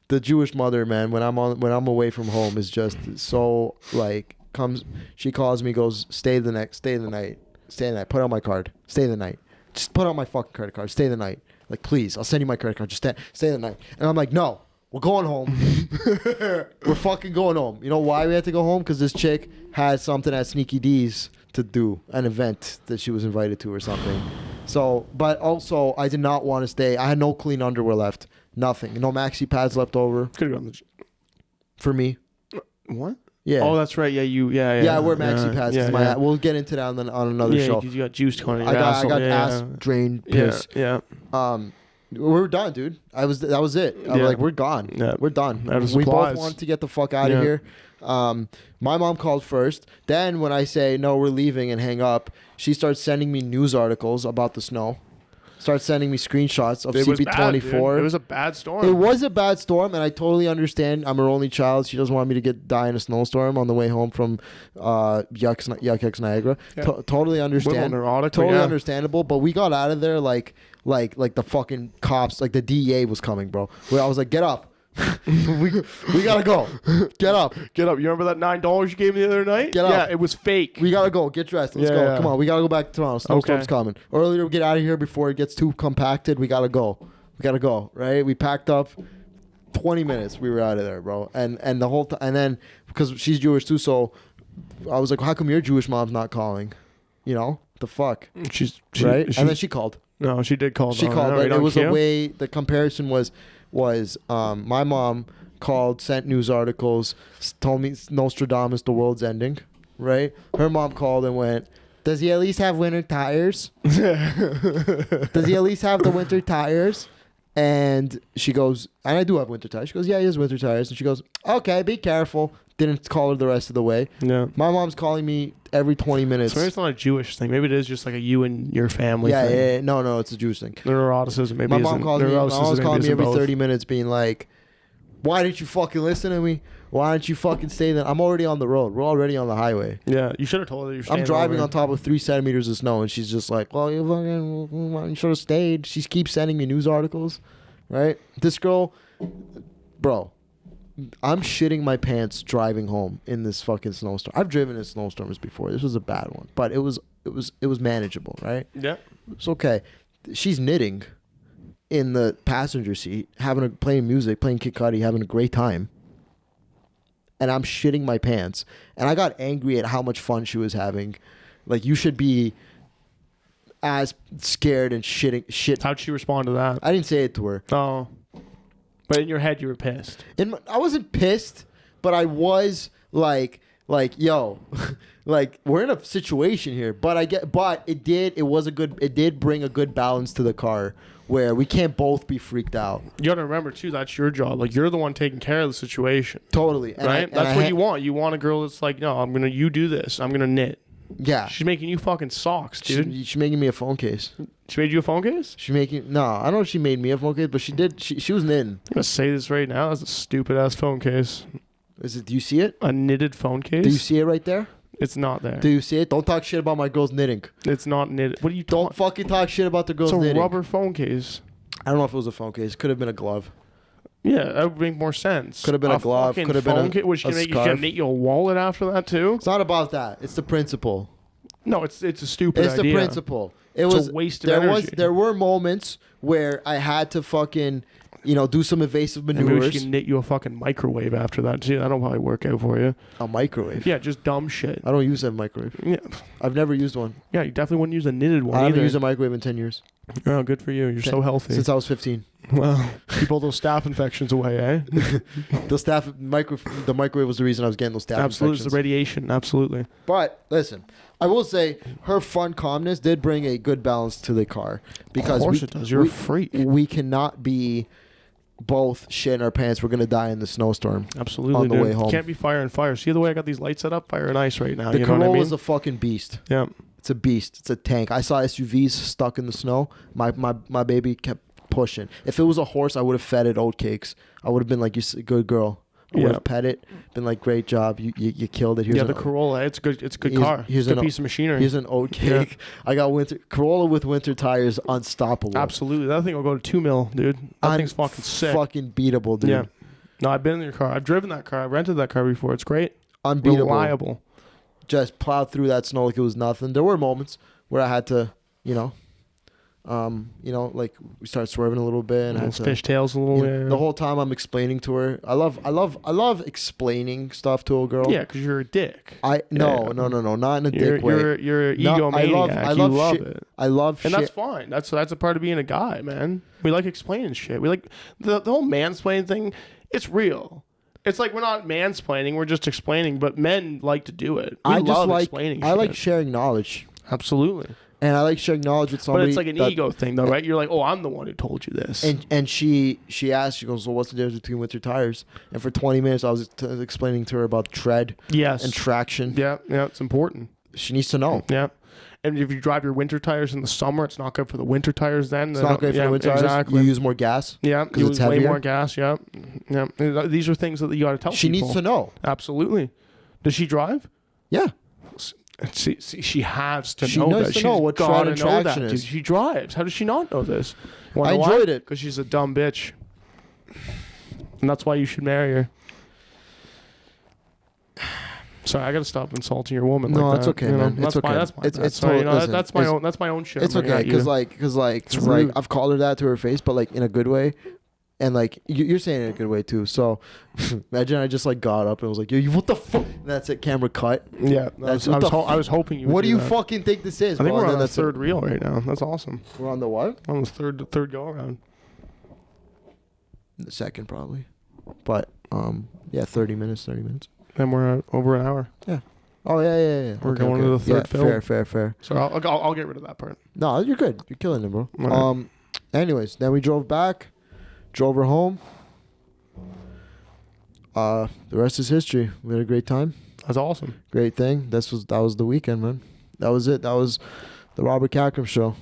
A: the Jewish mother, man, when I'm away from home is just so like she calls me, goes, stay the night, put on my card, stay the night. Just put on my fucking credit card, stay the night. Like, please, I'll send you my credit card, just stay the night. And I'm like, no, we're going home. We're fucking going home. You know why we had to go home? Because this chick had something at Sneaky D's to do, an event that she was invited to or something. So, but also I did not want to stay. I had no clean underwear left. Nothing. No maxi pads left over.
B: Could have gone
A: for me.
B: What?
A: Yeah.
B: Oh, that's right. Yeah,
A: Yeah, I wear maxi pads.
B: Yeah.
A: We'll get into that on another show.
B: Yeah, because you got juice coming in
A: I
B: your
A: got
B: asshole.
A: ass drained piss.
B: Yeah.
A: We're done, dude. That was it. I was like, we're gone. Yeah. We're done. We both wanted to get the fuck out of here. My mom called first. Then when I say no, we're leaving and hang up, she starts sending me news articles about the snow. Starts sending me screenshots of CP24.
B: It was a bad storm.
A: It was a bad storm, and I totally understand. I'm her only child. She doesn't want me to die in a snowstorm on the way home from Yuck Niagara.
B: Yeah.
A: Totally understand. Totally understandable. But we got out of there like the fucking cops, like the DEA was coming, bro. Where I was like, get up. we gotta go. Get up.
B: You remember that $9 you gave me the other night?
A: Get up.
B: Yeah, it was fake.
A: We gotta go. Get dressed. Let's go. Yeah. Come on. We gotta go back to Toronto. Snowstorm's coming. Earlier, we get out of here before it gets too compacted. We gotta go. Right? We packed up. 20 minutes. We were out of there, bro. And the whole time. And then because she's Jewish too, so I was like, how come your Jewish mom's not calling? You know the fuck.
B: She's
A: right. And then she called.
B: No, she did call.
A: She called, but it was a way. The comparison was my mom called, sent news articles, told me Nostradamus, the world's ending, right? Her mom called and went, does he at least have winter tires? Does he at least have the winter tires? And she goes, and I do have winter tires. She goes, yeah, he has winter tires. And she goes, okay, be careful. Didn't call her the rest of the way.
B: Yeah.
A: My mom's calling me every 20 minutes.
B: So maybe it's not a Jewish thing. Maybe it is just like a you and your family thing.
A: Yeah. No, it's a Jewish thing.
B: Neuroticism maybe
A: my mom calls me every
B: both.
A: 30 minutes being like, why didn't you fucking listen to me? Why don't you fucking stay there? I'm already on the road. We're already on the highway.
B: Yeah, you should have told her you're staying.
A: I'm driving on top of 3 centimeters of snow, and she's just like, well, you should have stayed. She keeps sending me news articles, right? This girl, bro, I'm shitting my pants driving home in this fucking snowstorm. I've driven in snowstorms before. This was a bad one, but it was manageable, right?
B: Yeah,
A: it's okay. She's knitting in the passenger seat, playing music, playing Kid Cudi, having a great time. And I'm shitting my pants. And I got angry at how much fun she was having. Like, you should be as scared and shit.
B: How'd she respond to that?
A: I didn't say it to her.
B: Oh. But in your head, you were pissed.
A: I wasn't pissed, but I was like, yo, like, we're in a situation here. But it did bring a good balance to the car where we can't both be freaked out.
B: You gotta remember too, that's your job. Like, you're the one taking care of the situation.
A: Totally.
B: Right? That's what you want. You want a girl that's like, no, you do this. I'm gonna knit.
A: Yeah.
B: She's making you fucking socks, dude.
A: She's making me a phone case.
B: She made you a phone case?
A: No, I don't know if she made me a phone case, but she did. She was knitting.
B: I'm gonna say this right now. That's a stupid ass phone case.
A: Do you see it?
B: A knitted phone case?
A: Do you see it right there?
B: It's not there.
A: Do you see it? Don't talk shit about my girl's knitting.
B: It's not knitted. What are you
A: Don't fucking talk shit about the girl's knitting.
B: It's a rubber phone case.
A: I don't know if it was a phone case. Could have been a glove.
B: Yeah, that would make more sense.
A: Could have been a glove. Could have been a
B: Was she gonna knit you a wallet after that too?
A: It's not about that. It's the principle.
B: No, it's a stupid
A: It's
B: idea.
A: the principle.
B: It's a waste of energy.
A: There were moments where I had to fucking, do some evasive
B: And maybe
A: maneuvers.
B: we should knit you a fucking microwave after that. See, that'll probably work out for you.
A: A microwave.
B: Yeah, just dumb shit.
A: I don't use a microwave.
B: Yeah,
A: I've never used one.
B: yeah, you definitely wouldn't use a knitted one
A: I haven't
B: either.
A: used a microwave in 10 years.
B: Oh, good for you. You're so healthy.
A: Since I was 15.
B: Well, keep all those staph infections away, eh?
A: The microwave was the reason I was getting those staph
B: Absolutely, it's
A: infections.
B: the radiation. Absolutely.
A: But listen, I will say her fun calmness did bring a good balance to the car because
B: Of course it does. You're a freak.
A: We cannot be both shitting our pants. We're gonna die in the snowstorm.
B: Absolutely,
A: on the
B: dude.
A: way home.
B: You can't be fire and fire. See the way I got these lights set up? Fire and ice right now.
A: The
B: You know what I
A: Corolla's
B: mean?
A: a fucking beast.
B: Yeah.
A: It's a beast. It's a tank. I saw SUVs stuck in the snow. My baby kept pushing. If it was a horse, I would have fed it oatcakes. I would have been like, "You good girl." I would
B: Yeah.
A: have pet it. Been like, "Great job. You killed it."
B: Yeah, the Corolla. It's good. It's a good car.
A: here's
B: It's a
A: an-
B: piece of machinery.
A: Here's an oatcake. I got Corolla with winter tires, unstoppable.
B: Absolutely. That thing will go to 2 mil, dude. That thing's fucking sick.
A: Fucking beatable, dude.
B: Yeah. No, I've been in your car. I've driven that car. I've rented that car before. It's great.
A: Unbeatable.
B: Reliable.
A: Just plowed through that snow like it was nothing. There were moments where I had to, like we started swerving a little bit and I had to,
B: Fishtails a little bit.
A: the whole time I'm explaining to her. I love explaining stuff to a girl.
B: Yeah, because you're a dick.
A: No, not in a dick way.
B: You're an
A: No,
B: egomaniac.
A: I love
B: you love
A: shit.
B: it.
A: I love
B: And
A: shit.
B: that's fine. That's a part of being a guy, man. We like explaining shit. We like the whole mansplaining thing. It's real. It's like we're not mansplaining. We're just explaining. But men like to do it. We
A: I just
B: love
A: like
B: explaining.
A: I like
B: shit.
A: sharing knowledge,
B: Absolutely.
A: and I like sharing knowledge with somebody.
B: But it's like an ego thing, though, right? You're like, oh, I'm the one who told you this.
A: And she asked, she goes, well, what's the difference between winter tires? And for 20 minutes, I was explaining to her about tread
B: yes.
A: and traction.
B: Yeah, it's important.
A: She needs to know.
B: Yeah. And if you drive your winter tires in the summer, it's not good for the winter tires then.
A: It's not great for the winter tires.
B: Exactly.
A: You use more gas.
B: Yeah,
A: because
B: you
A: it's
B: use way
A: heavier.
B: more gas. Yeah. These are things that you got to tell
A: She
B: people.
A: needs to know.
B: Absolutely. Does she drive?
A: Yeah.
B: See, she has to
A: She
B: know
A: knows
B: that.
A: to
B: She's
A: know what tread
B: gotta
A: and
B: know that,
A: traction
B: dude.
A: is.
B: She drives. How does she not know this?
A: I enjoyed it.
B: Because she's a dumb bitch. And that's why you should marry her. Sorry, I gotta stop insulting your woman.
A: No,
B: like
A: it's
B: that.
A: okay,
B: You know,
A: man.
B: That's
A: It's okay.
B: fine. That's my
A: It's
B: bad. Sorry,
A: totally- listen,
B: that's my own shit.
A: It's
B: I'm bringing
A: okay
B: at you.
A: because
B: rude.
A: I've called her that to her face, but like in a good way. And like you're saying it in a good way too. So imagine I just like got up and was like, "Yo, what the fuck?" And that's it. Camera cut.
B: Yeah,
A: That's
B: I was hoping you. Would
A: What do you
B: that.
A: fucking think this is?
B: I think
A: bro?
B: we're
A: And
B: on
A: then
B: the
A: that's
B: third reel right now. That's awesome.
A: We're on the what?
B: On the third go around.
A: The second probably, but 30 minutes.
B: And we're at over an hour.
A: Oh yeah.
B: We're going to the third film.
A: Fair.
B: So I'll get rid of that part.
A: No, you're good. You're killing it, bro.
B: Alright.
A: Anyways, then we drove back, drove her home. The rest is history. We had a great time.
B: That's awesome.
A: Great thing. That was the weekend, man. That was it. That was the Robert Khakham show.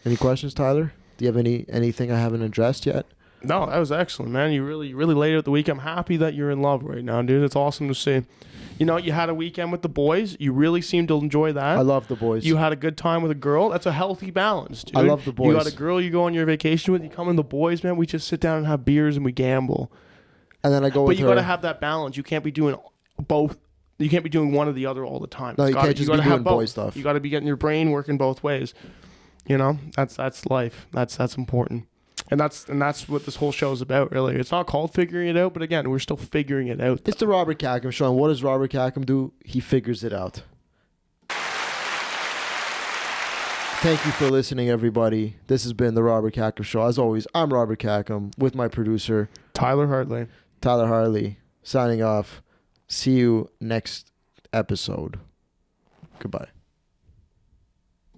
A: Any questions, Tyler? Do you have anything I haven't addressed yet?
B: No, that was excellent, man. You really laid out the week. I'm happy that you're in love right now, dude. It's awesome to see. You know, you had a weekend with the boys. You really seemed to enjoy that.
A: I love the boys.
B: You had a good time with a girl. That's a healthy balance, dude.
A: I love the boys.
B: You got a girl you go on your vacation with. You come in the boys, man. We just sit down and have beers and we gamble.
A: And then I go
B: But
A: with
B: you
A: her.
B: got to have that balance. You can't be doing both. You can't be doing one or the other all the time.
A: No, you can't just be
B: gotta
A: doing
B: have both.
A: boy stuff.
B: You got to be getting your brain working both ways. You know, that's life. That's important. And that's what this whole show is about, really. It's not called figuring it out, but again, we're still figuring it out.
A: It's the Robert Khakham show. And what does Robert Khakham do? He figures it out. Thank you for listening, everybody. This has been the Robert Khakham show. As always, I'm Robert Khakham with my producer,
B: Tyler Hartley.
A: Tyler Harley, signing off. See you next episode. Goodbye.